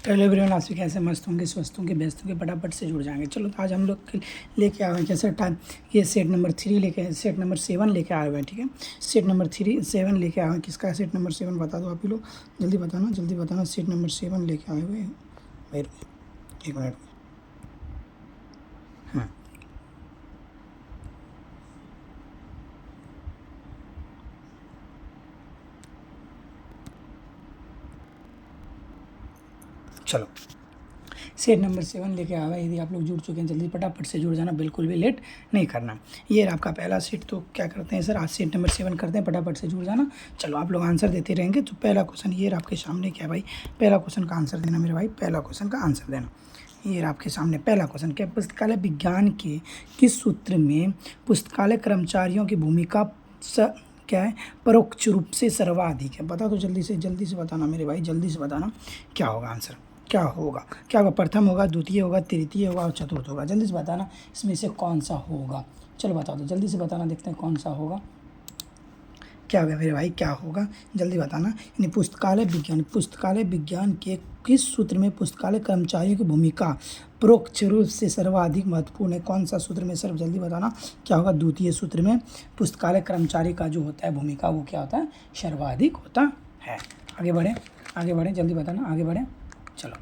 Hello everyone, आप सभी कैसे मस्त होंगे, स्वस्थ होंगे, व्यस्त होंगे, फटाफट से जुड़ जाएंगे। चलो तो आज हम लोग लेके आए हैं कैसे टाइम, ये सेट नंबर 3 लेके, सेट नंबर 7 लेके आए हुए हैं। ठीक है, सेट नंबर 7 लेके आए हैं। किसका है सेट नंबर 7 बता दो आप ही लोग, जल्दी बताना सेट नंबर 7 लेके आए हुए हैं भाई। एक मिनट। हाँ चलो, सेट नंबर 7 लेके आया हुआ है। यदि आप लोग जुड़ चुके हैं जल्दी फटाफट से जुड़ जाना, बिल्कुल भी लेट नहीं करना। ये है आपका पहला सेट। तो क्या करते हैं सर, आज सेट नंबर 7 करते हैं, फटाफट से जुड़ जाना। चलो आप लोग आंसर देते रहेंगे। तो पहला क्वेश्चन ये आपके सामने, क्या भाई, पहला क्वेश्चन का आंसर देना मेरे भाई, पहला क्वेश्चन का आंसर देना। ये आपके सामने पहला क्वेश्चन, क्या पुस्तकालय विज्ञान के किस सूत्र में पुस्तकालय कर्मचारियों की भूमिका क्या है, परोक्ष रूप से सर्वाधिक है? बता दो जल्दी से बताना मेरे भाई, जल्दी से बताना क्या होगा आंसर, क्या होगा, क्या होगा? प्रथम होगा, द्वितीय होगा, तृतीय होगा और चतुर्थ होगा। जल्दी से बताना इसमें से कौन सा होगा। चलो बता दो जल्दी से बताना, देखते हैं कौन सा होगा, क्या होगा मेरे भाई, क्या होगा, जल्दी बताना। यानी पुस्तकालय विज्ञान के किस सूत्र में पुस्तकालय कर्मचारियों की भूमिका परोक्ष रूप से सर्वाधिक महत्वपूर्ण है? कौन सा सूत्र में सर, जल्दी बताना क्या होगा। द्वितीय सूत्र में पुस्तकालय कर्मचारी का जो होता है भूमिका, वो क्या होता है, सर्वाधिक होता है। आगे बढ़े, जल्दी बताना, आगे बढ़े। चलो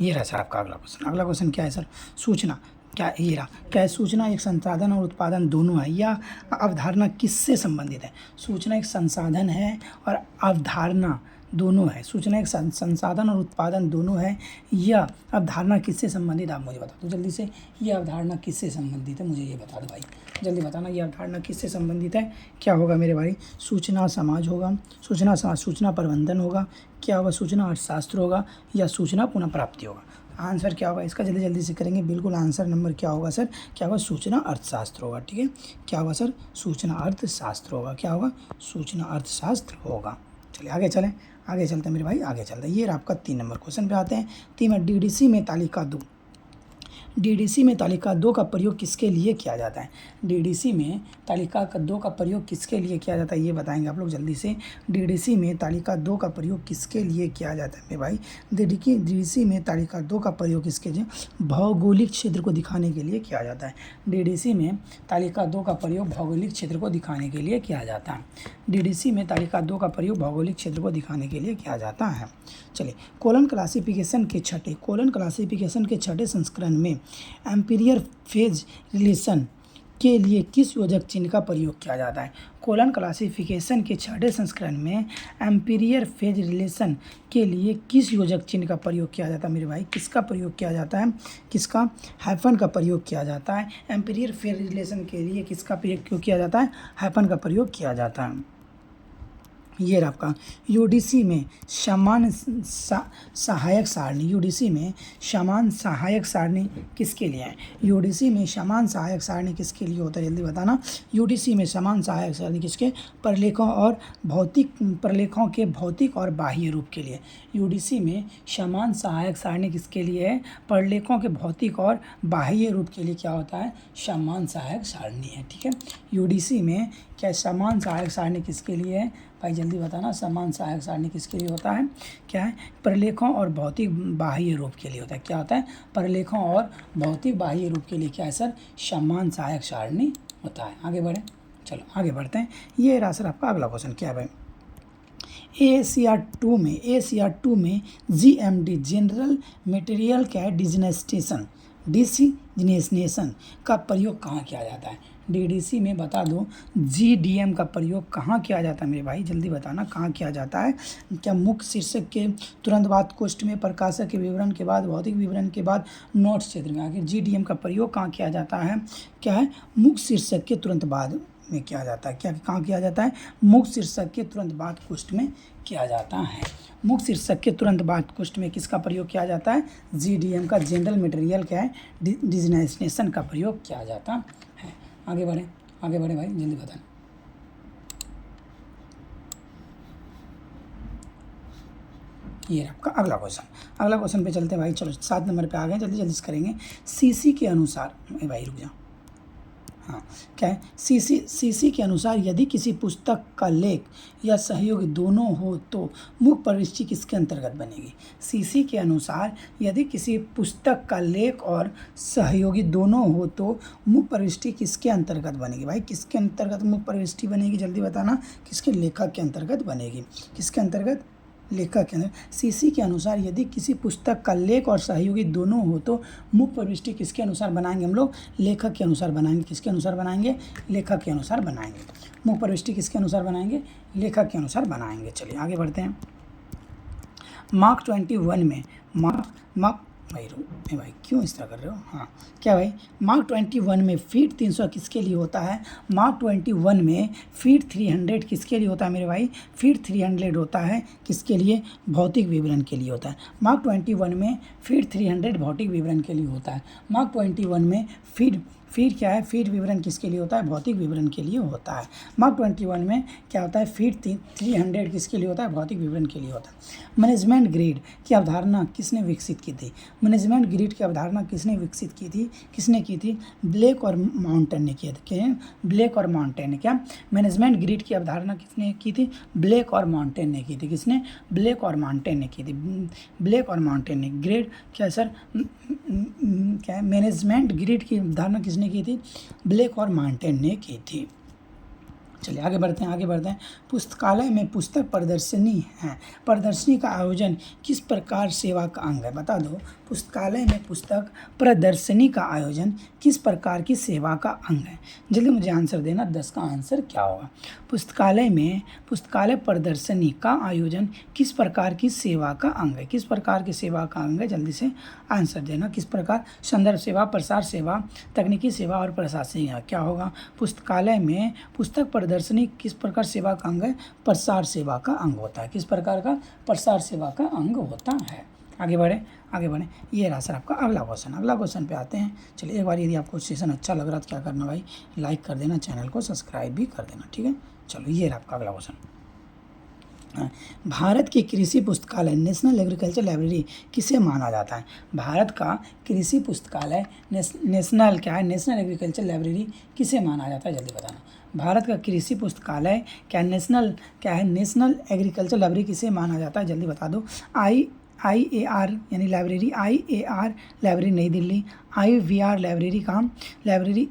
ये रहा सर आपका अगला क्वेश्चन। अगला क्वेश्चन क्या है सर, सूचना, क्या ये रहा, क्या है सूचना एक संसाधन और उत्पादन दोनों है, या अवधारणा किससे संबंधित है? सूचना एक संसाधन है और अवधारणा दोनों है। सूचना एक संसाधन और उत्पादन दोनों है, या अवधारणा किससे संबंधित, आप मुझे बता दो जल्दी से। ये अवधारणा किससे संबंधित है, मुझे ये बता दो भाई, जल्दी बताना। ये अवधारणा किससे संबंधित है, क्या होगा मेरे भाई? सूचना समाज होगा, सूचना समाज, सूचना प्रबंधन होगा, क्या होगा, सूचना अर्थशास्त्र होगा, या सूचना पुनः प्राप्ति होगा? आंसर क्या होगा इसका, जल्दी से करेंगे। बिल्कुल आंसर नंबर क्या होगा सर, क्या होगा, सूचना अर्थशास्त्र होगा। ठीक है, क्या होगा सर, सूचना अर्थशास्त्र होगा। क्या होगा, सूचना अर्थशास्त्र होगा। चलिए आगे चलते हैं मेरे भाई, आगे चलते हैं। ये आपका 3 नंबर क्वेश्चन पे आते हैं। 3 में डीडीसी में तालिका 2, डीडीसी में तालिका 2 का प्रयोग किसके लिए किया जाता है? डीडीसी में तालिका 2 का प्रयोग किसके लिए किया जाता है, ये बताएंगे आप लोग जल्दी से। डीडीसी में तालिका 2 का प्रयोग किसके लिए किया जाता है मेरे भाई? डीडीसी में तालिका 2 का प्रयोग किसके लिए, भौगोलिक क्षेत्र को दिखाने के लिए किया जाता है। डीडीसी में तालिका 2 का प्रयोग भौगोलिक क्षेत्र को दिखाने के लिए किया जाता है। डीडीसी में तालिका 2 का प्रयोग भौगोलिक क्षेत्र को दिखाने के लिए किया जाता है। चलिए, कोलन क्लासिफिकेशन के छठे संस्करण में एम्पीरियर फेज रिलेशन के लिए किस योजक चिन्ह का प्रयोग किया जाता है? कोलन क्लासिफिकेशन के छठे संस्करण में एम्पीरियर फेज रिलेशन के लिए किस योजक चिन्ह का प्रयोग किया जाता है मेरे भाई? किसका प्रयोग किया जाता है, किसका, हाइफन का प्रयोग किया जाता है। एम्पीरियर फेज रिलेशन के लिए किसका प्रयोग क्यों किया जाता है, हाइफन का प्रयोग किया जाता है। ये आपका यूडीसी में समान सहायक सारणी, यूडीसी में समान सहायक सारणी किसके लिए है? यूडीसी में समान सहायक सारणी किसके लिए होता है, जल्दी बताना। यूडीसी में समान सहायक सारणी किसके, प्रलेखों के भौतिक और बाह्य रूप के लिए। यूडीसी में समान सहायक सारणी किसके लिए है? प्रलेखों के भौतिक और बाह्य रूप के लिए क्या होता है, समान सहायक सारणी है। ठीक है, यूडीसी में क्या समान सहायक सारणी किसके लिए है भाई, जल्दी बताना। समान सहायक सारणी किसके लिए होता है, क्या है, प्रलेखों और भौतिक बाह्य रूप के लिए होता है। क्या होता है, प्रलेखों और भौतिक बाह्य रूप के लिए क्या है सर, समान सहायक सारणी होता है। आगे बढ़े, चलो आगे बढ़ते हैं। ये रहा सर आपका अगला क्वेश्चन, क्या है भाई, एसीआर 2 में जीएमडी जनरल मटेरियल क्या है, डिजिग्नेशन का प्रयोग कहाँ किया जाता है? डीडीसी में बता दो, जीडीएम का प्रयोग कहाँ किया जाता है मेरे भाई, जल्दी बताना कहाँ किया जाता है। क्या मुख्य शीर्षक के तुरंत बाद कोष्ठ में, प्रकाशक के विवरण के बाद, भौतिक विवरण के बाद, नोट्स क्षेत्र में। आगे जीडीएम का प्रयोग कहाँ किया जाता है, क्या है, मुख्य शीर्षक के तुरंत बाद में किया जाता है। क्या कहाँ किया जाता है, मुख्य शीर्षक के तुरंत बाद कोष्ठ में किया जाता है। मुख्य शीर्षक के तुरंत बाद कोष्ठ में किसका प्रयोग किया जाता है? जीडीएम का, जनरल मटेरियल क्या है, डिजिग्नेशन का प्रयोग किया जाता है। आगे बढ़े भाई, जल्दी बताना। ये आपका अगला क्वेश्चन पे चलते हैं भाई। चलो 7 नंबर पे आ गए, जल्दी से करेंगे। सीसी के अनुसार भाई रुक जा, हाँ, क्या है, सीसी के अनुसार यदि किसी पुस्तक का लेख या सहयोग दोनों हो तो मुख्य प्रविष्टि किसके अंतर्गत बनेगी। सीसी के अनुसार यदि किसी पुस्तक का लेख और सहयोगी दोनों हो तो मुख्य प्रविष्टि किसके अंतर्गत बनेगी। भाई किसके अंतर्गत मुख्य प्रविष्टि बनेगी, जल्दी बताना। किसके, लेखक के अंतर्गत बनेगी। किसके अंतर्गत, लेखक के अंदर। सीसी के अनुसार यदि किसी पुस्तक का लेख और सहयोगी दोनों हो तो मुख्य प्रविष्टि किसके अनुसार बनाएंगे हम लोग, लेखक के अनुसार बनाएंगे। किसके अनुसार बनाएंगे, लेखक के अनुसार बनाएंगे। मुख्य प्रविष्टि किसके अनुसार बनाएंगे, लेखक के अनुसार बनाएंगे। चलिए आगे बढ़ते हैं। मार्क 21 में मार्क भाई क्यों इस तरह कर रहे हो। हाँ, क्या भाई, मार्क 21 में फीट 300 किसके लिए होता है। मार्क 21 में फीट 300 किसके लिए होता है मेरे भाई। फीट 300 होता है किसके लिए, भौतिक विवरण के लिए होता है। मार्क 21 में फीट 300 भौतिक विवरण के लिए होता है। मार्क 21 में फीट क्या है, फीट विवरण किसके लिए होता है, भौतिक विवरण के लिए होता है। मार्क 21 में क्या होता है, फीट 300 किसके लिए होता है, भौतिक विवरण के लिए होता है। मैनेजमेंट ग्रेड की अवधारणा किसने विकसित की थी। मैनेजमेंट ग्रेड की अवधारणा किसने विकसित की थी, किसने की थी, ब्लेक और माउंटेन ने की थी। ब्लेक और माउंटेन ने, क्या मैनेजमेंट ग्रेड की अवधारणा किसने की थी, ब्लेक और माउंटेन ने की थी। किसने, ब्लेक और माउंटेन ने की थी। ब्लेक और माउंटेन ने। ग्रेड क्या है सर, क्या है, मैनेजमेंट ग्रेड की अवधारणा किसने की थी, ब्लेक और माउंटेन ने की थी। चलिए आगे बढ़ते हैं। पुस्तकालय में पुस्तक प्रदर्शनी है। प्रदर्शनी का आयोजन किस प्रकार सेवा का अंग है, बता दो। पुस्तकालय में पुस्तक प्रदर्शनी का आयोजन किस प्रकार की सेवा का अंग है। जल्दी मुझे आंसर देना, 10 का आंसर क्या होगा। पुस्तकालय प्रदर्शनी का आयोजन किस प्रकार की सेवा का अंग है। किस प्रकार की सेवा का अंग है, जल्दी से आंसर देना। किस प्रकार, संदर्भ सेवा, प्रसार सेवा, तकनीकी सेवा और प्रशासनिक सेवा। क्या होगा, पुस्तकालय में पुस्तक प्रदर्शनी किस प्रकार सेवा का अंग है, प्रसार सेवा का अंग होता है। किस प्रकार का, प्रसार सेवा का अंग होता है। आगे बढ़ें। ये रहा सर आपका अगला क्वेश्चन पे आते हैं। चलिए एक बार यदि आपको सेशन अच्छा लग रहा है तो क्या करना भाई, लाइक कर देना, चैनल को सब्सक्राइब भी कर देना, ठीक है। चलो ये रहा आपका अगला क्वेश्चन। भारत की कृषि पुस्तकालय नेशनल एग्रीकल्चर लाइब्रेरी किसे माना जाता है। भारत का कृषि पुस्तकालय नेशनल क्या है, नेशनल एग्रीकल्चर लाइब्रेरी किसे माना जाता है, जल्दी बताना। भारत का कृषि पुस्तकालय क्या नेशनल एग्रीकल्चर लाइब्रेरी किसे माना जाता है, जल्दी बता दो। IAR यानी लाइब्रेरी, IAR लाइब्रेरी नई दिल्ली, IVR लाइब्रेरी कहाँ, library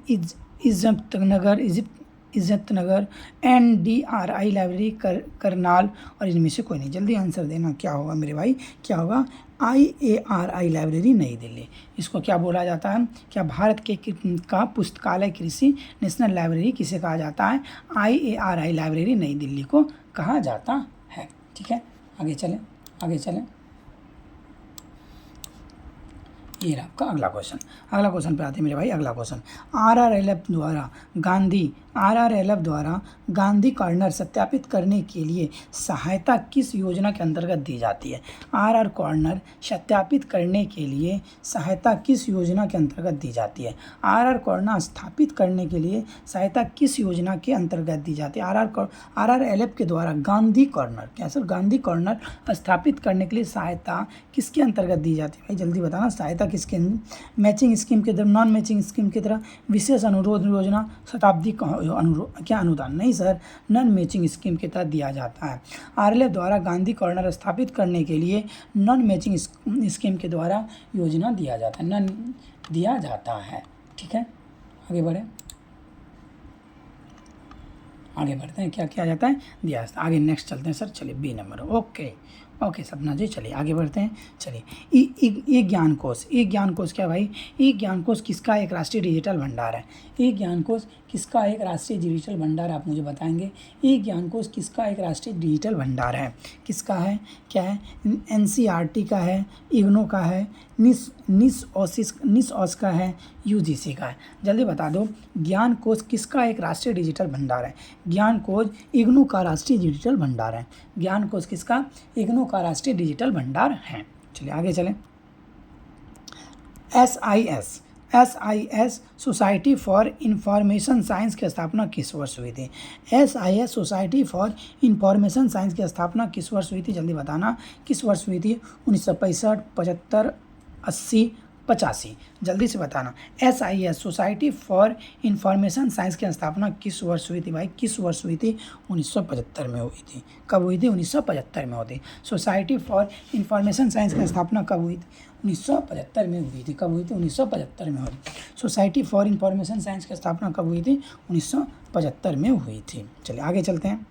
Izzatnagar, NDRI library Karnal, और इनमें से कोई नहीं। जल्दी आंसर देना, क्या होगा मेरे भाई, क्या होगा, IARI लाइब्रेरी नई दिल्ली। इसको क्या बोला जाता है, क्या भारत का पुस्तकालय कृषि नेशनल लाइब्रेरी किसे कहा जाता है, IARI लाइब्रेरी नई दिल्ली को कहा जाता है, ठीक है। आगे चलें। ये रहा आपका अगला क्वेश्चन पे आते हैं मेरे भाई। अगला क्वेश्चन, RRLF द्वारा गांधी कॉर्नर सत्यापित करने के लिए सहायता किस योजना के अंतर्गत दी जाती है। RR कॉर्नर सत्यापित करने के लिए सहायता किस योजना के अंतर्गत दी जाती है। RR कॉर्नर स्थापित करने के लिए सहायता किस योजना के अंतर्गत दी जाती है। RRLF के द्वारा गांधी कॉर्नर, क्या सर, गांधी कॉर्नर स्थापित करने के लिए सहायता किसके अंतर्गत दी जाती है, भाई जल्दी बताना। सहायता किसके, मैचिंग स्कीम के तरह, नॉन मैचिंग स्कीम की तरह, विशेष अनुरोध योजना, शताब्दी अनुदान, नहीं सर, नॉन मैचिंग स्कीम के तहत दिया जाता है। RLF द्वारा गांधी कॉर्नर स्थापित करने के लिए नॉन मैचिंग स्कीम के द्वारा योजना दिया जाता है, ठीक है। आगे बढ़ते हैं, क्या किया जाता है, दिया जाता है। आगे नेक्स्ट चलते हैं सर, चलिए B नंबर। ओके सपना जी, चलिए आगे बढ़ते हैं। चलिए ई ज्ञान कोश क्या भाई, ई ज्ञान कोश किसका एक राष्ट्रीय डिजिटल भंडार है। ई ज्ञान कोश किसका एक राष्ट्रीय डिजिटल भंडार, आप मुझे बताएंगे। ई ज्ञान कोश किसका एक राष्ट्रीय डिजिटल भंडार है, किसका है, क्या है, NCERT का है, इग्नो का है, निसओस का है, UGC का है। जल्दी बता दो, ज्ञान कोश किसका एक राष्ट्रीय डिजिटल भंडार है। ज्ञान कोश इग्नो का राष्ट्रीय डिजिटल भंडार है। ज्ञान कोश किसका, इग्नो का राष्ट्रीय डिजिटल भंडार है। चलिए आगे चलें। SIS society for information science की स्थापना किस वर्ष हुई थी। SIS society for information science की स्थापना किस वर्ष हुई थी, जल्दी बताना। किस वर्ष हुई थी, 1965, 75, 80, 85। जल्दी से बताना। SIS society for information science की स्थापना किस वर्ष हुई थी भाई? किस वर्ष हुई थी? 1975 में हुई थी। कब हुई थी? 1975 में हुई थी। सोसाइटी फॉर इंफॉर्मेशन साइंस की स्थापना कब हुई थी? 1975 में हुई थी। कब हुई थी? 1975 में हुई थी। सोसाइटी फॉर इंफॉर्मेशन साइंस की स्थापना कब हुई थी? 1975 में हुई थी। चलिए आगे चलते हैं।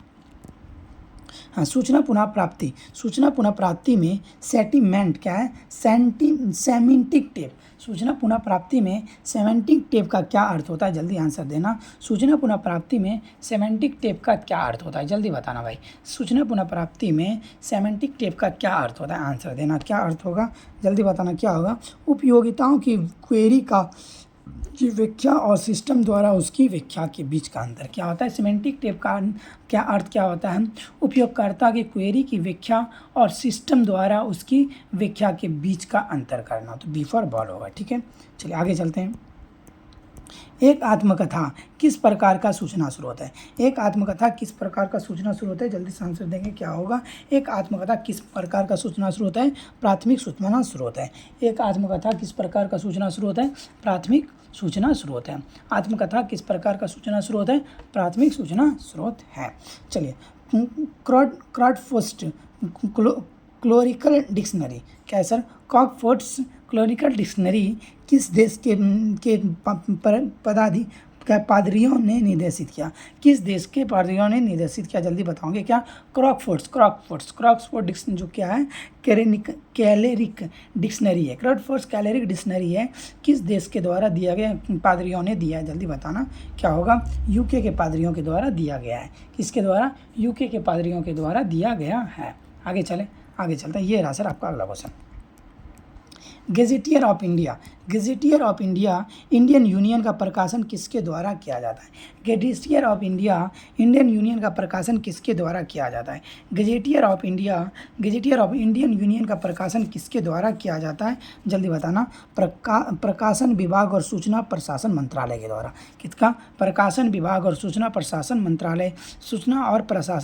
हाँ, सूचना पुनः प्राप्ति। सूचना पुनः प्राप्ति में सेटिमेंट क्या है? Semantic tape. सूचना पुनः प्राप्ति में सेमेंटिक टेप का क्या अर्थ होता है? जल्दी आंसर देना। सूचना पुनः प्राप्ति में सेमेंटिक टेप का क्या अर्थ होता है? जल्दी बताना भाई। सूचना पुनः प्राप्ति में सेमेंटिक टेप का क्या अर्थ होता है? आंसर देना। क्या अर्थ होगा? जल्दी बताना क्या होगा? उपयोगिताओं की क्वेरी की व्याख्या और सिस्टम द्वारा उसकी व्याख्या के बीच का अंतर क्या होता है? सिमेंटिक टेप का क्या अर्थ क्या होता है? उपयोगकर्ता की क्वेरी की व्याख्या और सिस्टम द्वारा उसकी व्याख्या के बीच का अंतर करना। तो बी फॉर बॉल होगा। ठीक है, चलिए आगे चलते हैं। एक आत्मकथा किस प्रकार का सूचना स्रोत है? एक आत्मकथा किस प्रकार का सूचना स्रोत है? जल्दी से आंसर देंगे। क्या होगा? एक आत्मकथा किस प्रकार का सूचना स्रोत है? प्राथमिक सूचना स्रोत है। एक आत्मकथा किस प्रकार का सूचना स्रोत है? प्राथमिक सूचना स्रोत है। आत्मकथा किस प्रकार का सूचना स्रोत है? प्राथमिक सूचना स्रोत है। चलिए, क्रॉडफोस्ट क्लोरिकल डिक्शनरी क्या है सर? क्रॉडफोस्ट क्लोरिकल डिक्शनरी किस देश के पादरियों ने निर्देशित किया? किस देश के पादरियों ने निर्देशित किया? जल्दी बताओगे क्या? क्रॉक्सफोर्ड डिक्शनरी जो क्या है? कैलेरिक डिक्शनरी है। क्रॉक्सफोर्ड कैलेरिक डिक्शनरी है। किस देश के द्वारा दिया गया? पादरियों ने दिया है। जल्दी बताना क्या होगा? यूके के पादरियों के द्वारा दिया गया है। किसके द्वारा? यूके के पादरियों के द्वारा दिया गया है। आगे चलते हैं। ये रहा सर आपका अगला question. Gazetteer of India. Gazetteer of India Indian union का प्रकाशन किसके द्वारा किया जाता है? Gazetteer of India Indian union का प्रकाशन किसके द्वारा किया जाता है? गेजेटियर ऑफ इंडियन यूनियन का प्रकाशन किसके द्वारा किया जाता है? जल्दी बताना। प्रकाशन विभाग और सूचना प्रशासन मंत्रालय के द्वारा। किसका? प्रकाशन विभाग और सूचना प्रशासन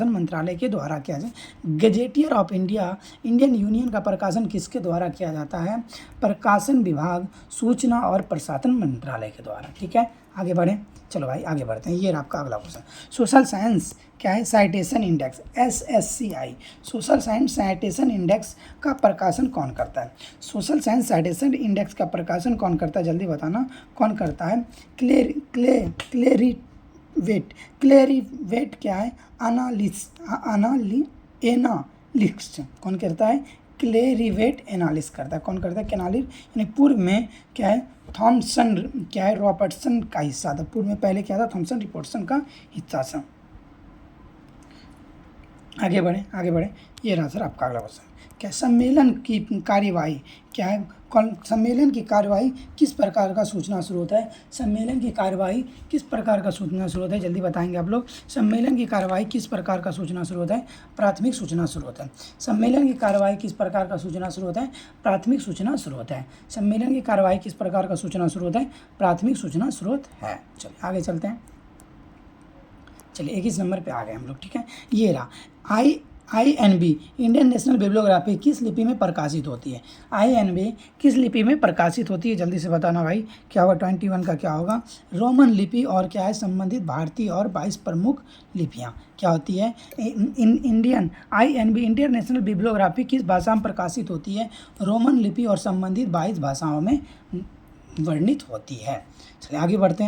मंत्रालय के द्वारा किया जाए। गेजेटियर ऑफ इंडिया इंडियन यूनियन का प्रकाशन किसके द्वारा किया जाता है? प्रकाशन विभाग, सूचना और प्रशासन मंत्रालय के द्वारा। ठीक है, आगे बढ़ें। चलो भाई आगे बढ़ते हैं। ये रहा आपका अगला क्वेश्चन। सोशल साइंस क्या है? Citation index SSCI। Social science citation index का प्रकाशन कौन करता है? सोशल साइंस साइटेशन इंडेक्स का प्रकाशन कौन करता है? जल्दी बताना कौन करता है? क्लेरिवेट क्या है? एनालिस्ट कौन करता है? क्लेरिवेट एनालिस करता है। कौन करता है? कैनालिस यानी पूर्व में क्या है? थॉमसन क्या है? रॉबर्टसन का हिस्सा था। पूर्व में पहले क्या था? थॉमसन रॉबर्टसन का हिस्सा था। आगे बढ़े। ये रहा सर आपका अगला क्वेश्चन। क्या सम्मेलन की कार्यवाही क्या है? सम्मेलन की कार्यवाही किस प्रकार का सूचना स्रोत है? सम्मेलन की कार्यवाही किस प्रकार का सूचना स्रोत है? जल्दी बताएंगे आप लोग। सम्मेलन की कार्यवाही किस प्रकार का सूचना स्रोत है? प्राथमिक सूचना स्रोत है। सम्मेलन की कार्यवाही किस प्रकार का सूचना स्रोत है? प्राथमिक सूचना स्रोत है। सम्मेलन की कार्यवाही किस प्रकार का सूचना स्रोत है? प्राथमिक सूचना स्रोत है। चलिए आगे चलते हैं। चलिए 21 नंबर पे आ गए हम लोग। ठीक है, ये रहा INB इंडियन नेशनल बिब्लियोग्राफी किस लिपि में प्रकाशित होती है? INB किस लिपि में प्रकाशित होती है? जल्दी से बताना भाई। क्या होगा? 21 का क्या होगा? रोमन लिपि और क्या है? संबंधित भारतीय और 22 प्रमुख लिपियाँ क्या होती है? Indian INB Indian national bibliography किस भाषा में प्रकाशित होती है? रोमन लिपि और संबंधित 22 भाषाओं में वर्णित होती है। चलिए आगे बढ़ते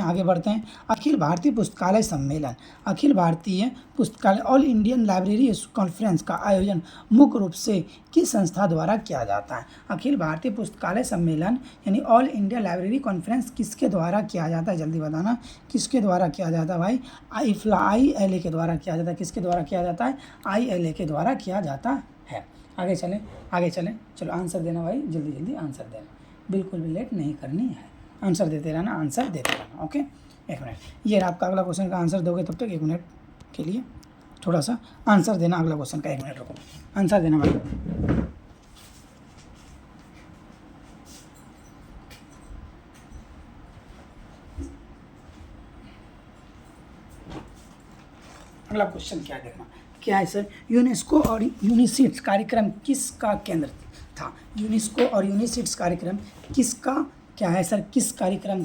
हैं। अखिल भारतीय पुस्तकालय सम्मेलन, अखिल भारतीय पुस्तकालय ऑल इंडियन लाइब्रेरी कॉन्फ्रेंस का आयोजन मुख्य रूप से किस संस्था द्वारा किया जाता है? अखिल भारतीय पुस्तकालय सम्मेलन यानी ऑल इंडिया लाइब्रेरी कॉन्फ्रेंस किसके द्वारा किया जाता है? जल्दी बताना किसके द्वारा किया जाता है भाई? ILA के द्वारा किया जाता है। किसके द्वारा किया जाता है? ILA के द्वारा किया जाता है। आगे चलें। चलो आंसर देना भाई, जल्दी आंसर देना, बिल्कुल भी लेट नहीं करनी है। आंसर देते रहना। ओके, एक मिनट। ये आपका अगला क्वेश्चन का आंसर दोगे तब तक 1 मिनट के लिए थोड़ा सा आंसर देना। अगला क्वेश्चन का 1 मिनट रुको, आंसर देना भाई। अगला क्वेश्चन क्या देखना क्या है सर? यूनेस्को और यूनिसिट्स कार्यक्रम किसका केंद्र था? यूनेस्को और यूनिसिट्स कार्यक्रम किसका क्या है सर, किस कार्यक्रम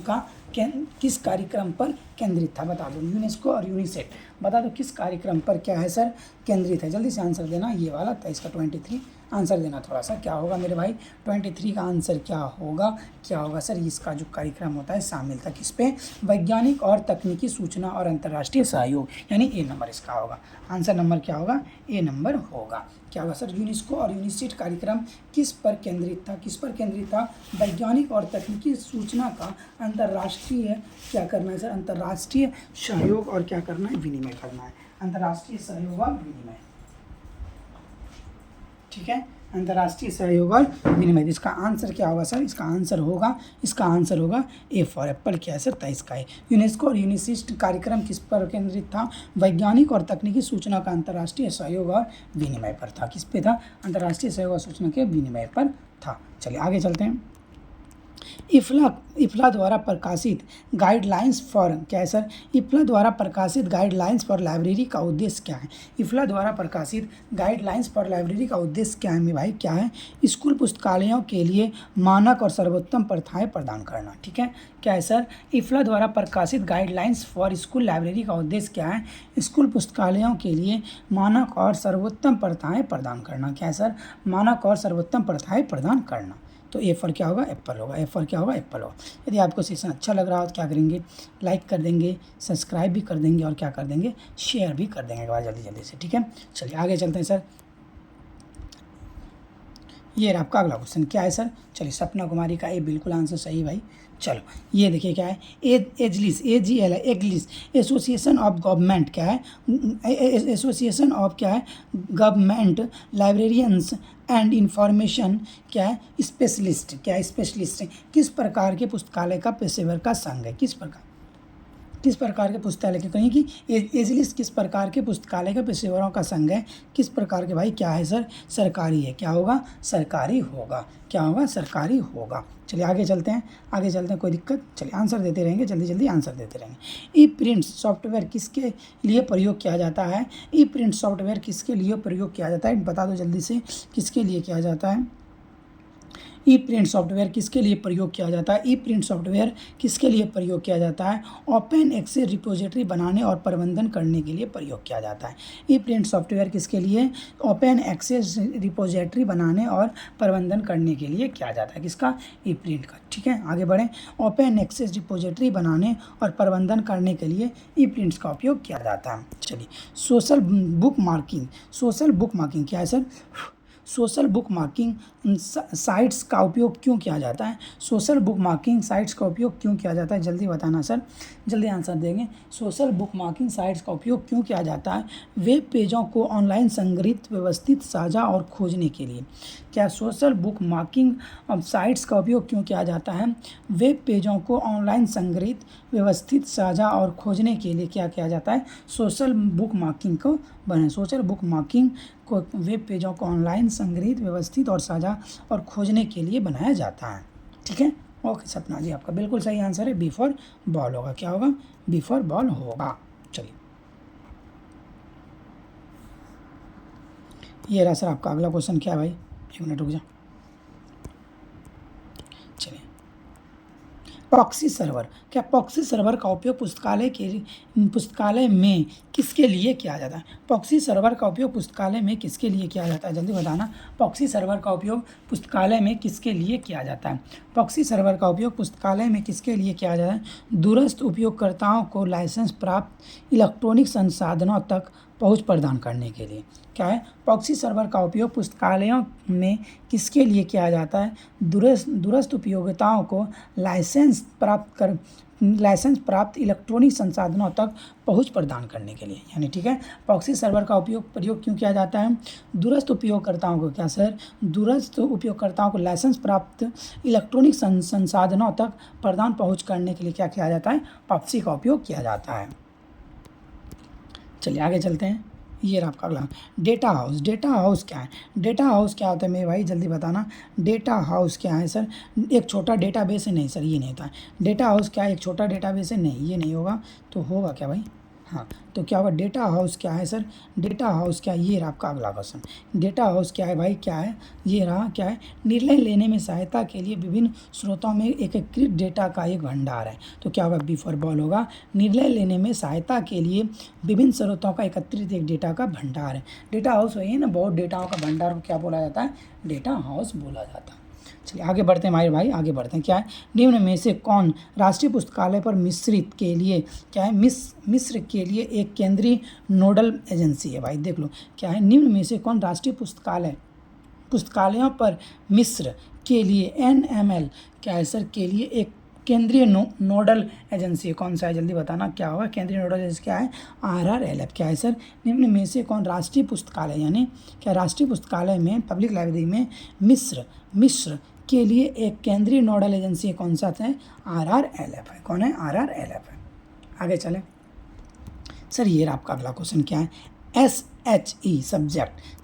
पर केंद्रित था, बता दो। यूनेस्को और यूनिसेफ, बता दो किस कार्यक्रम पर क्या है सर केंद्रित है। जल्दी से आंसर देना, ये वाला था इसका 23 आंसर देना थोड़ा सा। क्या होगा मेरे भाई 23 का आंसर क्या होगा सर, इसका जो कार्यक्रम होता है शामिल था किस पे, वैज्ञानिक और तकनीकी सूचना और अंतर्राष्ट्रीय सहयोग, यानी ए नंबर इसका होगा। आंसर नंबर क्या होगा, ए नंबर होगा। क्या होगा सर, यूनेस्को और यूनिसेफ कार्यक्रम किस पर केंद्रित था, वैज्ञानिक और तकनीकी सूचना का अंतर्राष्ट्रीय क्या करना है सर, अंतर्राष्ट्रीय सहयोग और क्या करना है, विनिमय करना है, अंतर्राष्ट्रीय सहयोग और विनिमय। ठीक है, अंतर्राष्ट्रीय सहयोग और विनिमय। इसका आंसर क्या होगा सर, इसका आंसर होगा ए फॉर एप्पल। क्या है सर, 23 का है। यूनेस्को और यूनिसेफ कार्यक्रम किस पर केंद्रित था, वैज्ञानिक और तकनीकी सूचना का अंतर्राष्ट्रीय सहयोग और विनिमय पर था। किस पे था, अंतर्राष्ट्रीय सहयोग और सूचना के विनिमय पर था। चलिए आगे चलते हैं। इफ्ला द्वारा प्रकाशित गाइडलाइंस फॉर, क्या है सर, इफ्ला द्वारा प्रकाशित गाइडलाइंस फॉर लाइब्रेरी का उद्देश्य क्या है, इफ्ला द्वारा प्रकाशित गाइडलाइंस फॉर लाइब्रेरी का उद्देश्य क्या है मेरे भाई, क्या है, स्कूल पुस्तकालयों के लिए मानक और सर्वोत्तम प्रथाएं प्रदान करना। ठीक है, क्या है सर, इफ्ला द्वारा प्रकाशित गाइडलाइंस फॉर स्कूल लाइब्रेरी का उद्देश्य क्या है, स्कूल पुस्तकालयों के लिए मानक और सर्वोत्तम प्रथाएं प्रदान करना। क्या है सर, मानक और सर्वोत्तम प्रथाएं प्रदान करना। तो ए फॉर क्या होगा, एप्पल होगा। ए फॉर क्या होगा, एप्पल होगा। यदि आपको सेशन अच्छा लग रहा हो तो क्या करेंगे, लाइक कर देंगे, सब्सक्राइब भी कर देंगे और क्या कर देंगे, शेयर भी कर देंगे जल्दी से। ठीक है, चलिए आगे चलते हैं सर। ये आपका अगला क्वेश्चन क्या है सर, चलिए सपना कुमारी का ए बिल्कुल आंसर सही भाई। चलो ये देखिए क्या है, एजलिस, AGL है, एग्लिस, एसोसिएशन ऑफ गवर्नमेंट, क्या है, एसोसिएशन ऑफ क्या है, गवर्नमेंट लाइब्रेरियंस एंड इंफॉर्मेशन क्या है, स्पेशलिस्ट, क्या है, स्पेशलिस्ट किस प्रकार के पुस्तकालय का पेशेवर का संघ है, किस प्रकार के पुस्तकालय के, कहीं कि एजलिस किस प्रकार के पुस्तकालय के पेशेवरों का संघ है, किस प्रकार के भाई, क्या है सर, सरकारी है। क्या होगा, सरकारी होगा। क्या होगा, सरकारी होगा। चलिए आगे चलते हैं, कोई दिक्कत, चलिए आंसर देते रहेंगे, जल्दी आंसर देते रहेंगे। ई प्रिंट सॉफ्टवेयर किसके लिए प्रयोग किया जाता है, ई प्रिंट सॉफ्टवेयर किसके लिए प्रयोग किया जाता है, बता दो जल्दी से, किसके लिए किया जाता है, ई प्रिंट सॉफ्टवेयर किसके लिए प्रयोग किया जाता है, ई प्रिंट सॉफ्टवेयर किसके लिए प्रयोग किया जाता है, ओपन एक्सेस रिपोजिटरी बनाने और प्रबंधन करने के लिए प्रयोग किया जाता है। ई प्रिंट सॉफ्टवेयर किसके लिए, ओपन एक्सेस रिपोजिटरी बनाने और प्रबंधन करने के लिए किया जाता है, किसका, ई प्रिंट का। ठीक है, आगे बढ़ें। ओपन एक्सेस रिपोजिटरी बनाने और प्रबंधन करने के लिए ई प्रिंट्स का उपयोग किया जाता है। चलिए सोशल बुक मार्किंग क्या है sir, social book marking sites का उपयोग क्यों किया जाता है, सोशल बुक मार्किंग साइट्स का उपयोग क्यों किया जाता है, जल्दी बताना सर, जल्दी आंसर देंगे। सोशल बुक मार्किंग साइट्स का उपयोग क्यों किया जाता है, वेब पेजों को ऑनलाइन संग्रहित, व्यवस्थित, साझा और खोजने के लिए। क्या सोशल बुक मार्किंग साइट्स का उपयोग क्यों किया जाता है, वेब पेजों को ऑनलाइन संग्रहित, व्यवस्थित, साझा और खोजने के लिए क्या किया जाता है, सोशल बुक मार्किंग को सोशल बुक मार्किंग को वेब पेजों को ऑनलाइन संग्रहित, व्यवस्थित और साझा और खोजने के लिए बनाया जाता है। ठीक है, ओके सपना जी, आपका बिल्कुल सही आंसर है, बी फॉर बॉल होगा। क्या होगा, बी फॉर बॉल होगा। चलिए ये रहा सर आपका अगला क्वेश्चन, क्या है भाई, एक मिनट रुक जा। चलिए प्रॉक्सी सर्वर, क्या प्रॉक्सी सर्वर का उपयोग पुस्तकालय में किसके लिए किया जाता है, प्रॉक्सी सर्वर का उपयोग पुस्तकालय में किसके लिए किया जाता है, जल्दी बताना। प्रॉक्सी सर्वर का उपयोग पुस्तकालय में किसके लिए किया जाता है, प्रॉक्सी सर्वर का उपयोग पुस्तकालय में किसके लिए किया जाता है, दूरस्थ उपयोगकर्ताओं को लाइसेंस प्राप्त इलेक्ट्रॉनिक संसाधनों तक पहुंच प्रदान करने के लिए। क्या है, प्रॉक्सी सर्वर का उपयोग पुस्तकालयों में किसके लिए किया जाता है, दूरस्थ उपयोगिताओं को लाइसेंस प्राप्त इलेक्ट्रॉनिक संसाधनों तक पहुंच प्रदान करने के लिए, यानी ठीक है, प्रॉक्सी सर्वर का प्रयोग क्यों किया जाता है, दूरस्थ उपयोगकर्ताओं को, क्या सर, दूरस्थ उपयोगकर्ताओं को लाइसेंस प्राप्त इलेक्ट्रॉनिक संसाधनों तक प्रदान पहुंच करने के लिए क्या किया जाता है, प्रॉक्सी का उपयोग किया जाता है। चलिए आगे चलते हैं। ये रहा आपका अगला, डेटा हाउस क्या है, डेटा हाउस क्या होता है मेरे भाई, जल्दी बताना। डेटा हाउस क्या है सर, एक छोटा डेटाबेस है, नहीं सर ये नहीं होता है। डेटा हाउस क्या है, एक छोटा डेटाबेस है, नहीं ये नहीं होगा, तो होगा क्या भाई, हाँ, तो क्या होगा, डेटा हाउस क्या है सर, डेटा हाउस क्या है, ये रहा आपका अगला क्वेश्चन। डेटा हाउस क्या है भाई, क्या है, ये रहा क्या है, निर्णय लेने में सहायता के लिए विभिन्न स्रोतों में एकीकृत डेटा का एक भंडार है। तो क्या होगा, बी फॉर बॉल होगा, निर्णय लेने में सहायता के लिए विभिन्न स्रोतों का एकत्रित एक डेटा का भंडार है। डेटा हाउस वही है ना, बहुत डेटाओं का भंडार को क्या बोला जाता है, डेटा हाउस बोला जाता है। चलिए आगे बढ़ते हैं हमारे भाई, आगे बढ़ते हैं। क्या है, निम्न में से कौन राष्ट्रीय पुस्तकालय पर मिश्रित के लिए क्या है, मिस्र के लिए एक केंद्रीय नोडल एजेंसी है भाई, देख लो क्या है, निम्न में से कौन राष्ट्रीय पुस्तकालयों पर मिस्र के लिए NML क्या है सर, के लिए एक केंद्रीय नोडल एजेंसी है, कौन सा है जल्दी बताना, क्या होगा, केंद्रीय नोडल एजेंसी क्या है, RRLF। क्या है सर, निम्न में से कौन राष्ट्रीय पुस्तकालय, यानी क्या राष्ट्रीय पुस्तकालय में, पब्लिक लाइब्रेरी में मिस्र के लिए एक केंद्रीय नोडल एजेंसी है, कौन सा है, RRLF है, कौन है, RRLF है। आगे चलें सर, ये आपका अगला क्वेश्चन क्या है, SHE